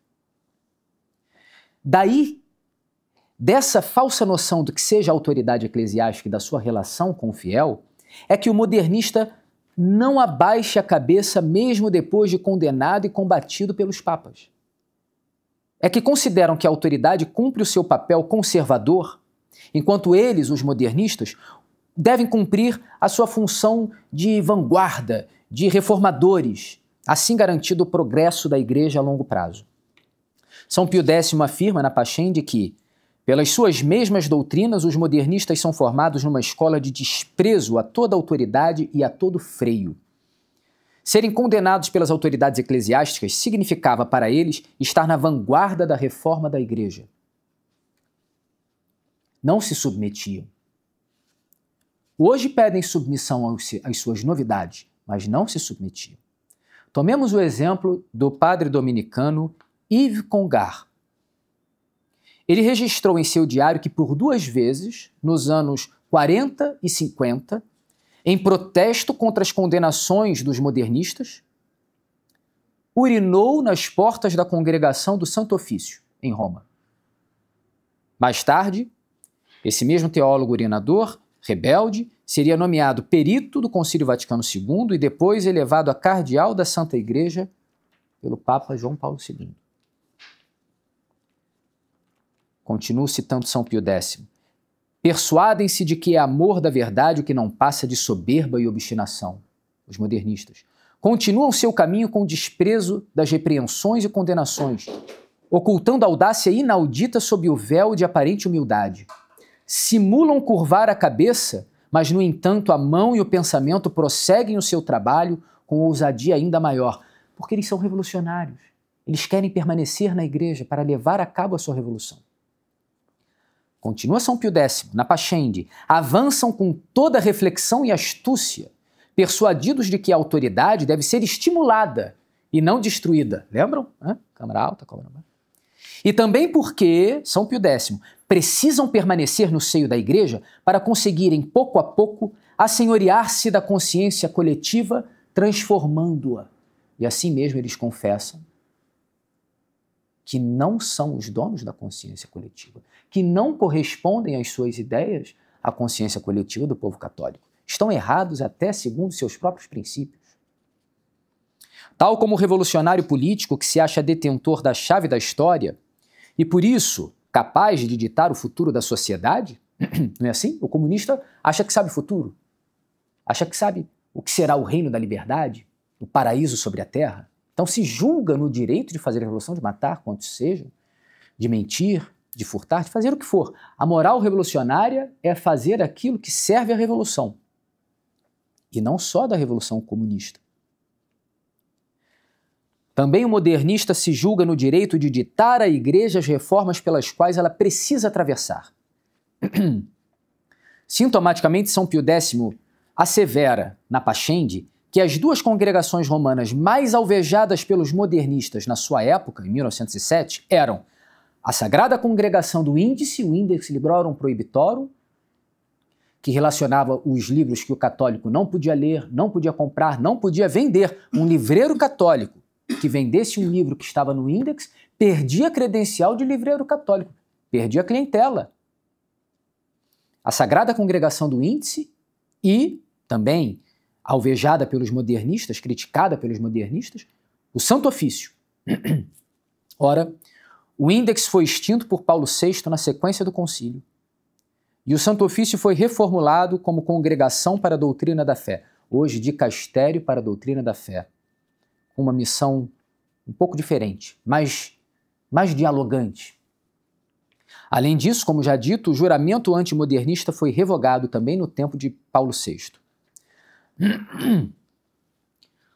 Daí, dessa falsa noção do que seja a autoridade eclesiástica e da sua relação com o fiel, é que o modernista não abaixe a cabeça mesmo depois de condenado e combatido pelos papas. É que consideram que a autoridade cumpre o seu papel conservador, enquanto eles, os modernistas, devem cumprir a sua função de vanguarda, de reformadores, assim garantido o progresso da igreja a longo prazo. São Pio X afirma na Pascendi que, pelas suas mesmas doutrinas, os modernistas são formados numa escola de desprezo a toda autoridade e a todo freio. Serem condenados pelas autoridades eclesiásticas significava para eles estar na vanguarda da reforma da igreja. Não se submetiam. Hoje pedem submissão às suas novidades, mas não se submetiam. Tomemos o exemplo do padre dominicano Yves Congar. Ele registrou em seu diário que por 2 vezes, nos anos 40 e 50, em protesto contra as condenações dos modernistas, urinou nas portas da congregação do Santo Ofício, em Roma. Mais tarde, esse mesmo teólogo urinador, rebelde, seria nomeado perito do Concílio Vaticano II e depois elevado a cardeal da Santa Igreja pelo Papa João Paulo II. Continuo citando São Pio X. Persuadem-se de que é amor da verdade o que não passa de soberba e obstinação. Os modernistas continuam seu caminho com desprezo das repreensões e condenações, ocultando audácia inaudita sob o véu de aparente humildade. Simulam curvar a cabeça, mas, no entanto, a mão e o pensamento prosseguem o seu trabalho com ousadia ainda maior, porque eles são revolucionários. Eles querem permanecer na igreja para levar a cabo a sua revolução. Continua São Pio X, na Pascendi, avançam com toda reflexão e astúcia, persuadidos de que a autoridade deve ser estimulada e não destruída. Lembram? Câmara alta, câmara baixa. E também porque, São Pio X, precisam permanecer no seio da igreja para conseguirem, pouco a pouco, assenhorear-se da consciência coletiva, transformando-a. E assim mesmo eles confessam que não são os donos da consciência coletiva, que não correspondem às suas ideias à consciência coletiva do povo católico. Estão errados até segundo seus próprios princípios. Tal como o revolucionário político que se acha detentor da chave da história e, por isso, capaz de ditar o futuro da sociedade, não é assim? O comunista acha que sabe o futuro, acha que sabe o que será o reino da liberdade, o paraíso sobre a terra. Então se julga no direito de fazer a revolução, de matar quantos sejam, de mentir, de furtar, de fazer o que for. A moral revolucionária é fazer aquilo que serve à revolução. E não só da revolução comunista. Também o modernista se julga no direito de ditar à Igreja as reformas pelas quais ela precisa atravessar. Sintomaticamente, São Pio X assevera, na Pascendi, que as duas congregações romanas mais alvejadas pelos modernistas na sua época, em 1907, eram a Sagrada Congregação do Índice, o Index Librorum Prohibitorum, que relacionava os livros que o católico não podia ler, não podia comprar, não podia vender. Um livreiro católico que vendesse um livro que estava no Index perdia a credencial de livreiro católico, perdia a clientela. A Sagrada Congregação do Índice e, também, alvejada pelos modernistas, criticada pelos modernistas, o Santo Ofício. Ora, o Index foi extinto por Paulo VI na sequência do concílio. E o Santo Ofício foi reformulado como Congregação para a Doutrina da Fé, hoje Dicastério para a Doutrina da Fé, com uma missão um pouco diferente, mais dialogante. Além disso, como já dito, o juramento antimodernista foi revogado também no tempo de Paulo VI.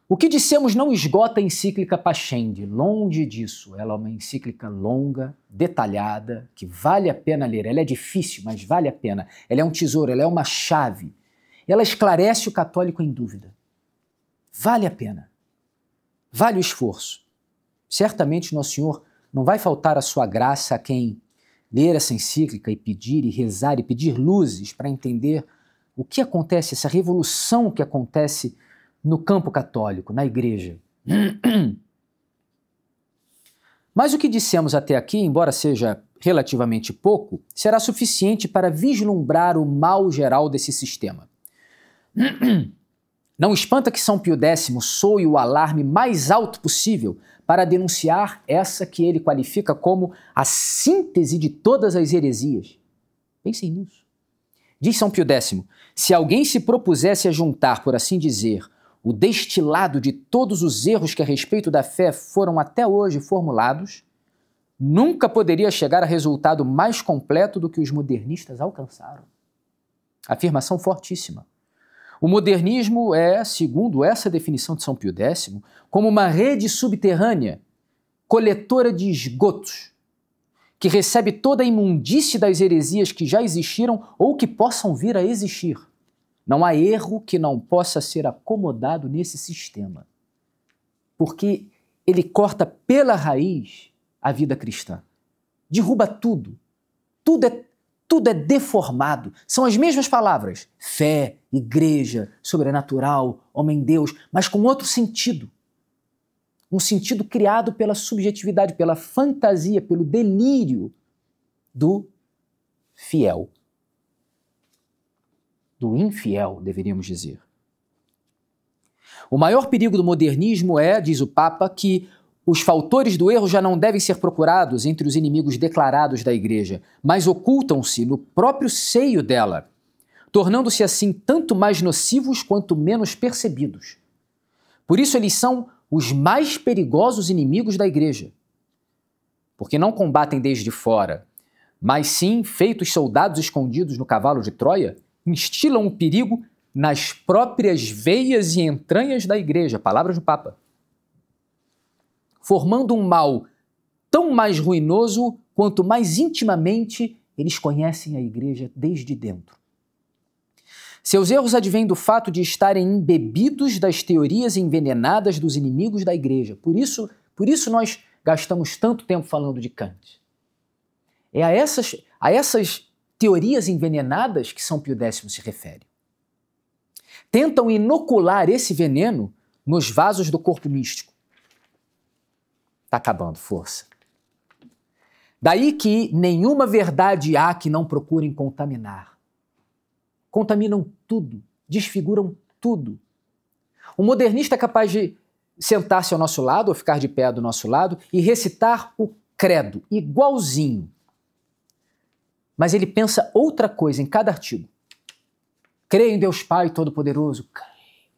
O que dissemos não esgota a encíclica Pascendi, longe disso. Ela é uma encíclica longa, detalhada, que vale a pena ler. Ela é difícil, mas vale a pena. Ela é um tesouro, ela é uma chave. Ela esclarece o católico em dúvida. Vale a pena. Vale o esforço. Certamente Nosso Senhor não vai faltar a sua graça a quem ler essa encíclica e pedir, e rezar, e pedir luzes para entender o que acontece, essa revolução que acontece no campo católico, na Igreja. Mas o que dissemos até aqui, embora seja relativamente pouco, será suficiente para vislumbrar o mal geral desse sistema. Não espanta que São Pio X soe o alarme mais alto possível para denunciar essa que ele qualifica como a síntese de todas as heresias. Pensem nisso. Diz São Pio X, se alguém se propusesse a juntar, por assim dizer, o destilado de todos os erros que a respeito da fé foram até hoje formulados, nunca poderia chegar a resultado mais completo do que os modernistas alcançaram. Afirmação fortíssima. O modernismo é, segundo essa definição de São Pio X, como uma rede subterrânea, coletora de esgotos, que recebe toda a imundície das heresias que já existiram ou que possam vir a existir. Não há erro que não possa ser acomodado nesse sistema, porque ele corta pela raiz a vida cristã. Derruba tudo. Tudo é deformado. São as mesmas palavras. Fé, igreja, sobrenatural, homem-deus, mas com outro sentido. Um sentido criado pela subjetividade, pela fantasia, pelo delírio do fiel. Do infiel, deveríamos dizer. O maior perigo do modernismo é, diz o Papa, que os fautores do erro já não devem ser procurados entre os inimigos declarados da Igreja, mas ocultam-se no próprio seio dela, tornando-se assim tanto mais nocivos quanto menos percebidos. Por isso eles são os mais perigosos inimigos da Igreja, porque não combatem desde fora, mas sim, feitos soldados escondidos no cavalo de Troia, instilam o perigo nas próprias veias e entranhas da Igreja, palavras do Papa, formando um mal tão mais ruinoso quanto mais intimamente eles conhecem a Igreja desde dentro. Seus erros advêm do fato de estarem embebidos das teorias envenenadas dos inimigos da Igreja. Por isso nós gastamos tanto tempo falando de Kant. É a essas teorias envenenadas que São Pio X se refere. tentam inocular esse veneno nos vasos do corpo místico. Está acabando, força. Daí que nenhuma verdade há que não procurem contaminar. Contaminam tudo, desfiguram tudo. O modernista é capaz de sentar-se ao nosso lado ou ficar de pé do nosso lado e recitar o credo, igualzinho. Mas ele pensa outra coisa em cada artigo. Creio em Deus Pai Todo-Poderoso. Creio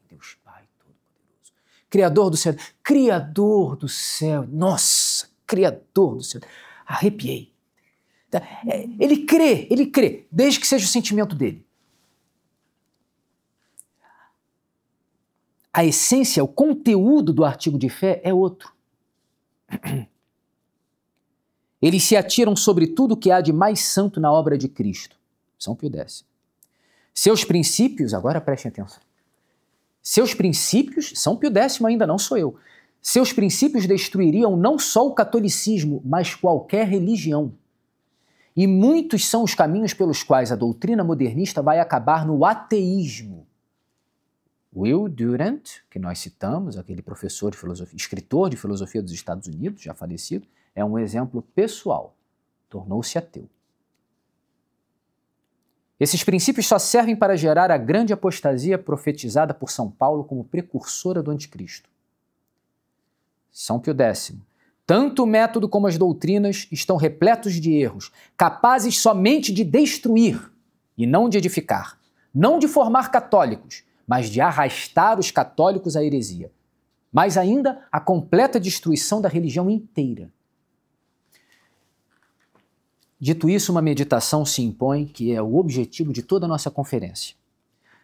em Deus Pai Todo-Poderoso. Criador do céu. Criador do céu. Nossa, Criador do céu. Arrepiei. Ele crê, desde que seja o sentimento dele. A essência, o conteúdo do artigo de fé é outro. Eles se atiram sobre tudo que há de mais santo na obra de Cristo. São Pio X. Seus princípios, agora prestem atenção. Seus princípios, São Pio X ainda não sou eu. Seus princípios destruiriam não só o catolicismo, mas qualquer religião. E muitos são os caminhos pelos quais a doutrina modernista vai acabar no ateísmo. Will Durant, que nós citamos, aquele professor de filosofia, escritor de filosofia dos Estados Unidos, já falecido, é um exemplo pessoal. Tornou-se ateu. Esses princípios só servem para gerar a grande apostasia profetizada por São Paulo como precursora do anticristo. São Pio X. Tanto o método como as doutrinas estão repletos de erros, capazes somente de destruir e não de edificar, não de formar católicos, mas de arrastar os católicos à heresia. Mais ainda, a completa destruição da religião inteira. Dito isso, uma meditação se impõe, que é o objetivo de toda a nossa conferência.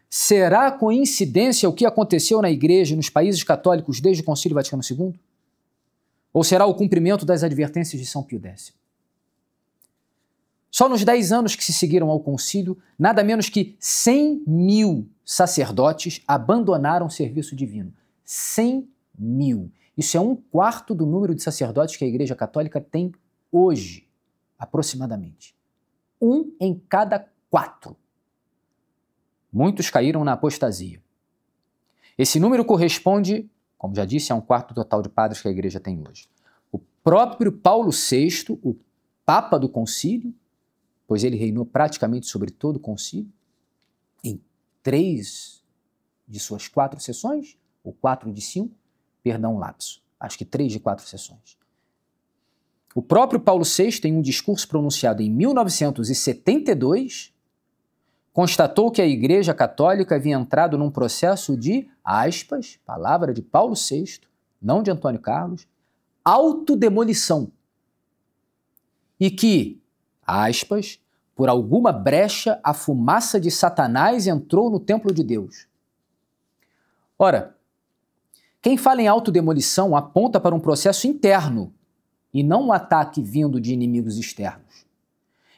Será coincidência o que aconteceu na Igreja e nos países católicos desde o Concílio Vaticano II? Ou será o cumprimento das advertências de São Pio X? Só nos 10 anos que se seguiram ao concílio, nada menos que 100 mil sacerdotes abandonaram o serviço divino. 100 mil. Isso é 1/4 do número de sacerdotes que a Igreja Católica tem hoje, aproximadamente. 1 em cada 4. Muitos caíram na apostasia. Esse número corresponde, como já disse, a 1/4 do total de padres que a Igreja tem hoje. O próprio Paulo VI, o Papa do Concílio, pois ele reinou praticamente sobre todo o concílio, em 3 de suas 4 sessões, ou 4 de 5, perdão, lapso, acho que 3 de 4 sessões. O próprio Paulo VI, em um discurso pronunciado em 1972, constatou que a Igreja Católica havia entrado num processo de, aspas, palavra de Paulo VI, não de Antônio Carlos, autodemolição. E que, aspas, por alguma brecha, a fumaça de Satanás entrou no templo de Deus. Ora, quem fala em autodemolição aponta para um processo interno e não um ataque vindo de inimigos externos.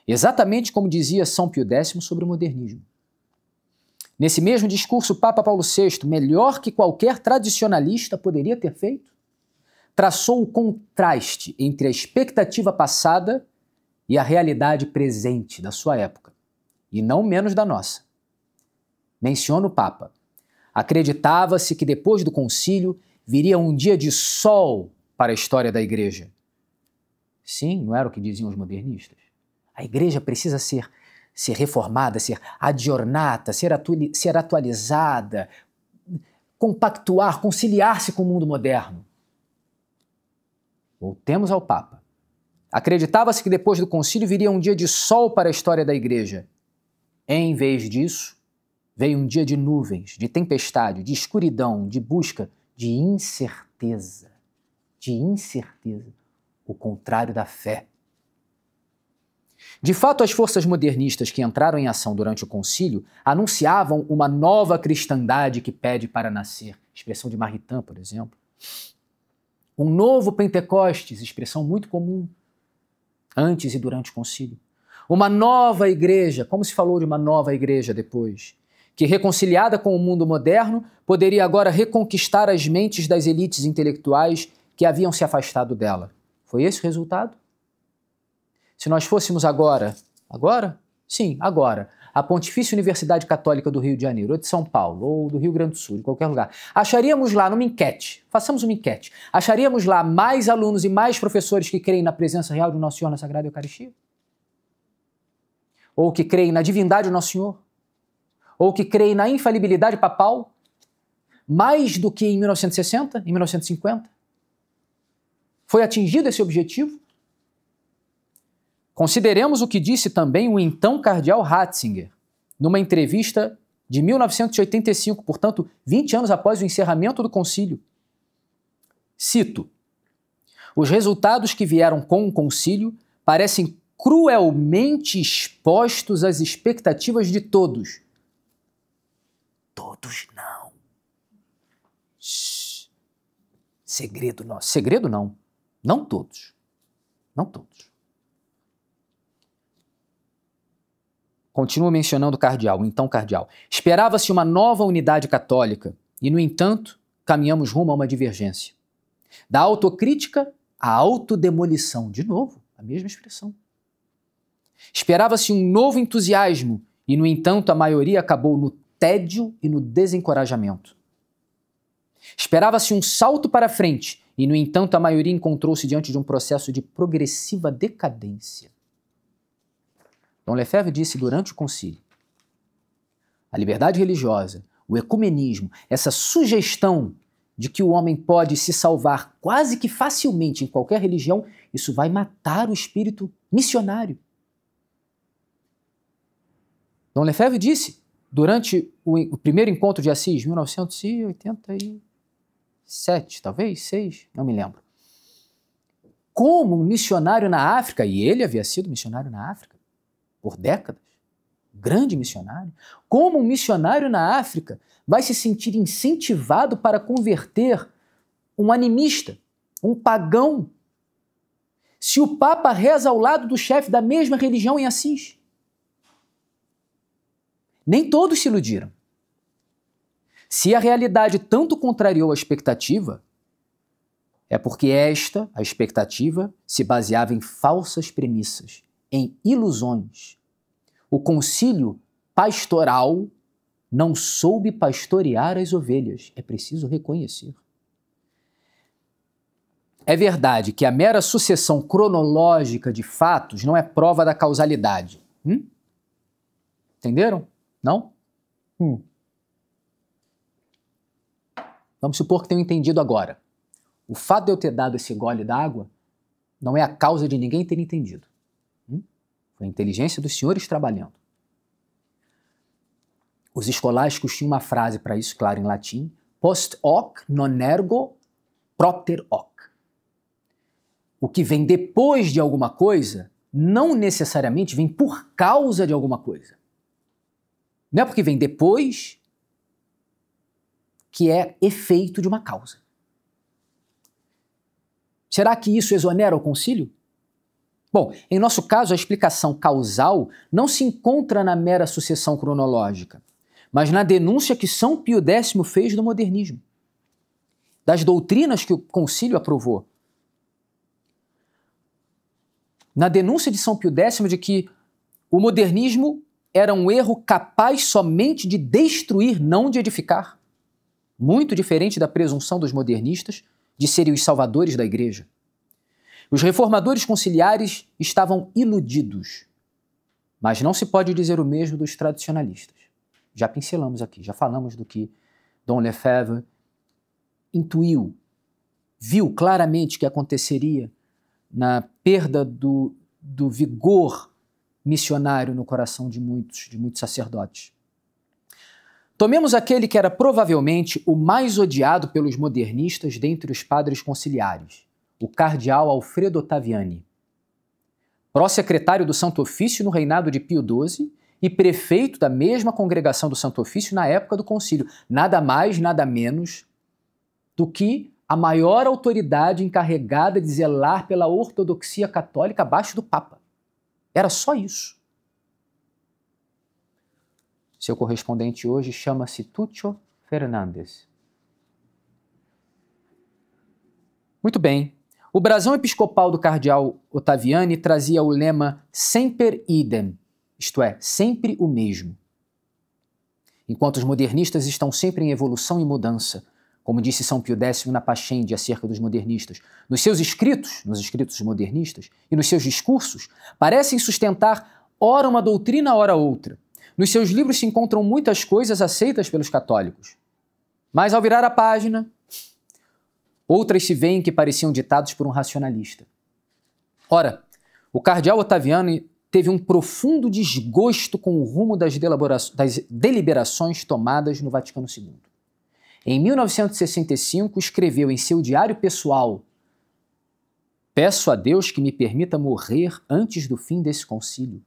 Exatamente como dizia São Pio X sobre o modernismo. Nesse mesmo discurso, o Papa Paulo VI, melhor que qualquer tradicionalista poderia ter feito, traçou o contraste entre a expectativa passada e a realidade presente da sua época, e não menos da nossa. Menciona o Papa. Acreditava-se que depois do concílio viria um dia de sol para a história da Igreja. Sim, não era o que diziam os modernistas. A Igreja precisa ser reformada, ser adjornata, ser atualizada, compactuar, conciliar-se com o mundo moderno. Voltemos ao Papa. Acreditava-se que depois do concílio viria um dia de sol para a história da Igreja. Em vez disso, veio um dia de nuvens, de tempestade, de escuridão, de busca, de incerteza. De incerteza. O contrário da fé. De fato, as forças modernistas que entraram em ação durante o concílio anunciavam uma nova cristandade que pede para nascer. Expressão de Maritain, por exemplo. Um novo Pentecostes, expressão muito comum antes e durante o concílio. Uma nova igreja, como se falou de uma nova igreja depois, que reconciliada com o mundo moderno, poderia agora reconquistar as mentes das elites intelectuais que haviam se afastado dela. Foi esse o resultado? Se nós fôssemos agora? Sim, agora. a Pontifícia Universidade Católica do Rio de Janeiro, ou de São Paulo, ou do Rio Grande do Sul, de qualquer lugar, acharíamos lá numa enquete, façamos uma enquete, acharíamos lá mais alunos e mais professores que creem na presença real do Nosso Senhor na Sagrada Eucaristia? Ou que creem na divindade do Nosso Senhor? Ou que creem na infalibilidade papal? Mais do que em 1960, em 1950? Foi atingido esse objetivo? Consideremos o que disse também o então cardeal Ratzinger, numa entrevista de 1985, portanto, 20 anos após o encerramento do concílio. Cito: os resultados que vieram com o concílio parecem cruelmente expostos às expectativas de todos. Todos não. Shhh. Segredo nosso. Segredo não. Não todos. Não todos. Continua mencionando o cardeal, o então cardeal. Esperava-se uma nova unidade católica e, no entanto, caminhamos rumo a uma divergência. Da autocrítica à autodemolição. De novo, a mesma expressão. Esperava-se um novo entusiasmo e, no entanto, a maioria acabou no tédio e no desencorajamento. Esperava-se um salto para frente e, no entanto, a maioria encontrou-se diante de um processo de progressiva decadência. Dom Lefebvre disse durante o concílio: a liberdade religiosa, o ecumenismo, essa sugestão de que o homem pode se salvar quase que facilmente em qualquer religião, isso vai matar o espírito missionário. Dom Lefebvre disse durante o primeiro encontro de Assis, 1987, talvez, 6, não me lembro. Como um missionário na África, e ele havia sido missionário na África por décadas, grande missionário, como um missionário na África vai se sentir incentivado para converter um animista, um pagão, se o Papa reza ao lado do chefe da mesma religião em Assis? Nem todos se iludiram. Se a realidade tanto contrariou a expectativa, é porque esta, a expectativa, se baseava em falsas premissas, em ilusões. O concílio pastoral não soube pastorear as ovelhas, é preciso reconhecer. É verdade que a mera sucessão cronológica de fatos não é prova da causalidade. Entenderam? Não? Vamos supor que tenham entendido agora. O fato de eu ter dado esse gole d'água não é a causa de ninguém ter entendido. Foi a inteligência dos senhores trabalhando. Os escolásticos tinham uma frase para isso, claro, em latim: post hoc non ergo propter hoc. O que vem depois de alguma coisa não necessariamente vem por causa de alguma coisa. Não é porque vem depois que é efeito de uma causa. Será que isso exonera o concílio? Bom, em nosso caso, a explicação causal não se encontra na mera sucessão cronológica, mas na denúncia que São Pio X fez do modernismo, das doutrinas que o concílio aprovou. Na denúncia de São Pio X de que o modernismo era um erro capaz somente de destruir, não de edificar. Muito diferente da presunção dos modernistas de serem os salvadores da igreja. Os reformadores conciliares estavam iludidos, mas não se pode dizer o mesmo dos tradicionalistas. Já pincelamos aqui, já falamos do que Dom Lefebvre intuiu, viu claramente que aconteceria na perda do vigor missionário no coração de muitos sacerdotes. Tomemos aquele que era provavelmente o mais odiado pelos modernistas dentre os padres conciliares, o cardeal Alfredo Ottaviani, pró-secretário do Santo Ofício no reinado de Pio XII e prefeito da mesma congregação do Santo Ofício na época do concílio, nada mais, nada menos do que a maior autoridade encarregada de zelar pela ortodoxia católica abaixo do Papa. Era só isso. Seu correspondente hoje chama-se Tuccio Fernandes. Muito bem. O brasão episcopal do cardeal Ottaviani trazia o lema Semper Idem, isto é, sempre o mesmo. Enquanto os modernistas estão sempre em evolução e mudança, como disse São Pio X na Pascendi acerca dos modernistas, nos seus escritos, nos escritos modernistas, e nos seus discursos, parecem sustentar ora uma doutrina, ora outra. Nos seus livros se encontram muitas coisas aceitas pelos católicos. Mas ao virar a página, outras se veem que pareciam ditados por um racionalista. Ora, o cardeal Ottaviani teve um profundo desgosto com o rumo das deliberações tomadas no Vaticano II. Em 1965, escreveu em seu diário pessoal: "Peço a Deus que me permita morrer antes do fim desse concílio.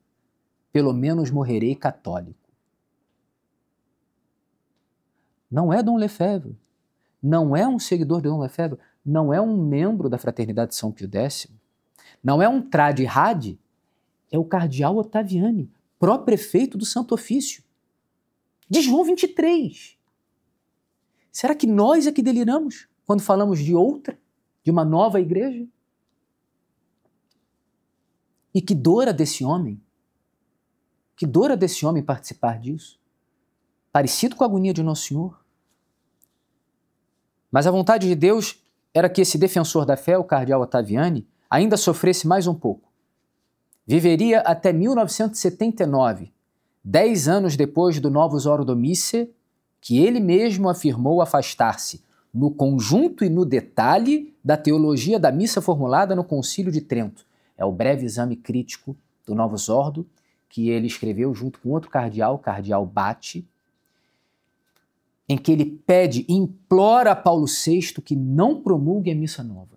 Pelo menos morrerei católico." Não é Dom Lefebvre, não é um seguidor de Dom Lefebvre, não é um membro da Fraternidade de São Pio X, não é um trad-rad, é o cardeal Ottaviani, pró-prefeito do Santo Ofício, de João 23. Será que nós é que deliramos quando falamos de outra, de uma nova igreja? E que dor a desse homem, participar disso, parecido com a agonia de Nosso Senhor. Mas a vontade de Deus era que esse defensor da fé, o cardeal Ottaviani, ainda sofresse mais um pouco. Viveria até 1979, 10 anos depois do Novus Ordo Missae, que ele mesmo afirmou afastar-se no conjunto e no detalhe da teologia da missa formulada no Concílio de Trento. É o breve exame crítico do Novus Ordo, que ele escreveu junto com outro cardeal, o cardeal Batti, em que ele pede e implora a Paulo VI que não promulgue a missa nova.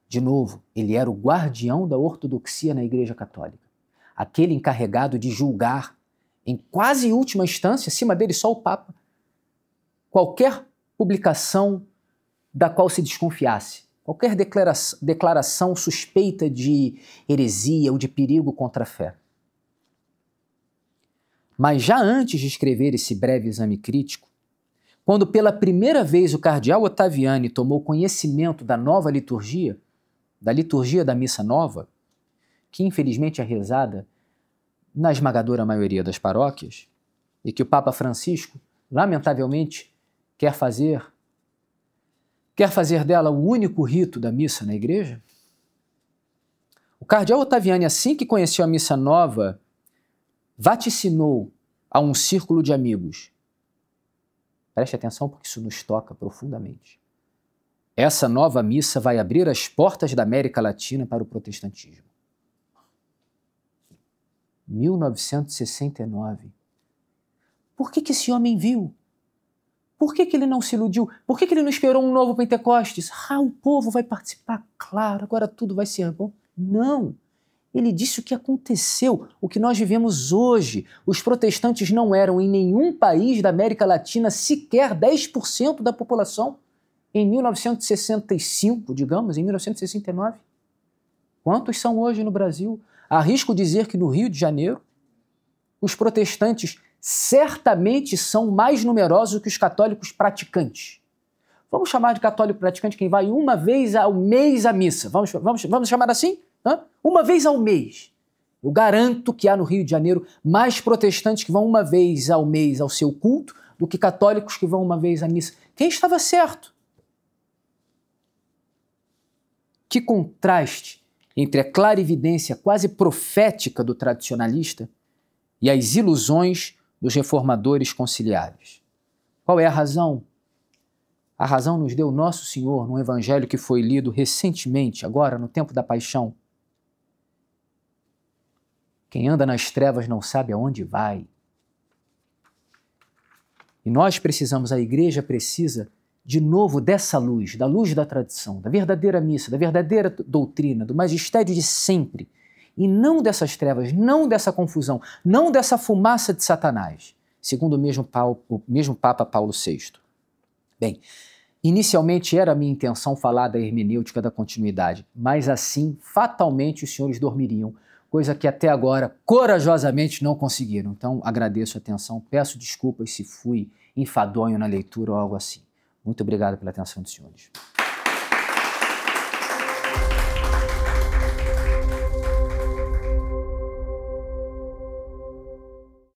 De novo, ele era o guardião da ortodoxia na Igreja Católica, aquele encarregado de julgar, em quase última instância, acima dele só o Papa, qualquer publicação da qual se desconfiasse, qualquer declaração suspeita de heresia ou de perigo contra a fé. Mas já antes de escrever esse breve exame crítico, quando pela primeira vez o cardeal Ottaviani tomou conhecimento da nova liturgia, da liturgia da missa nova, que infelizmente é rezada na esmagadora maioria das paróquias, e que o Papa Francisco, lamentavelmente, quer fazer dela o único rito da missa na igreja, o cardeal Ottaviani, assim que conheceu a missa nova, vaticinou a um círculo de amigos. Preste atenção porque isso nos toca profundamente. Essa nova missa vai abrir as portas da América Latina para o protestantismo. 1969. Por que esse homem viu? Por que ele não se iludiu? Por que ele não esperou um novo Pentecostes? O povo vai participar, claro, agora tudo vai ser bom. Não. Ele disse o que aconteceu, o que nós vivemos hoje. Os protestantes não eram em nenhum país da América Latina sequer 10% da população. Em 1965, digamos, em 1969. Quantos são hoje no Brasil? Arrisco dizer que no Rio de Janeiro, os protestantes certamente são mais numerosos que os católicos praticantes. Vamos chamar de católico praticante quem vai uma vez ao mês à missa. Vamos chamar assim? Uma vez ao mês. Eu garanto que há no Rio de Janeiro mais protestantes que vão uma vez ao mês ao seu culto do que católicos que vão uma vez à missa. Quem estava certo? Que contraste entre a clarividência quase profética do tradicionalista e as ilusões dos reformadores conciliares. Qual é a razão? A razão nos deu Nosso Senhor num evangelho que foi lido recentemente, agora no tempo da paixão. Quem anda nas trevas não sabe aonde vai. E nós precisamos, a igreja precisa, de novo, dessa luz, da luz da tradição, da verdadeira missa, da verdadeira doutrina, do magistério de sempre, e não dessas trevas, não dessa confusão, não dessa fumaça de Satanás, segundo o mesmo Papa Paulo VI. Bem, inicialmente era a minha intenção falar da hermenêutica da continuidade, mas assim, fatalmente, os senhores dormiriam, coisa que até agora, corajosamente, não conseguiram. Então, agradeço a atenção, peço desculpas se fui enfadonho na leitura ou algo assim. Muito obrigado pela atenção dos senhores.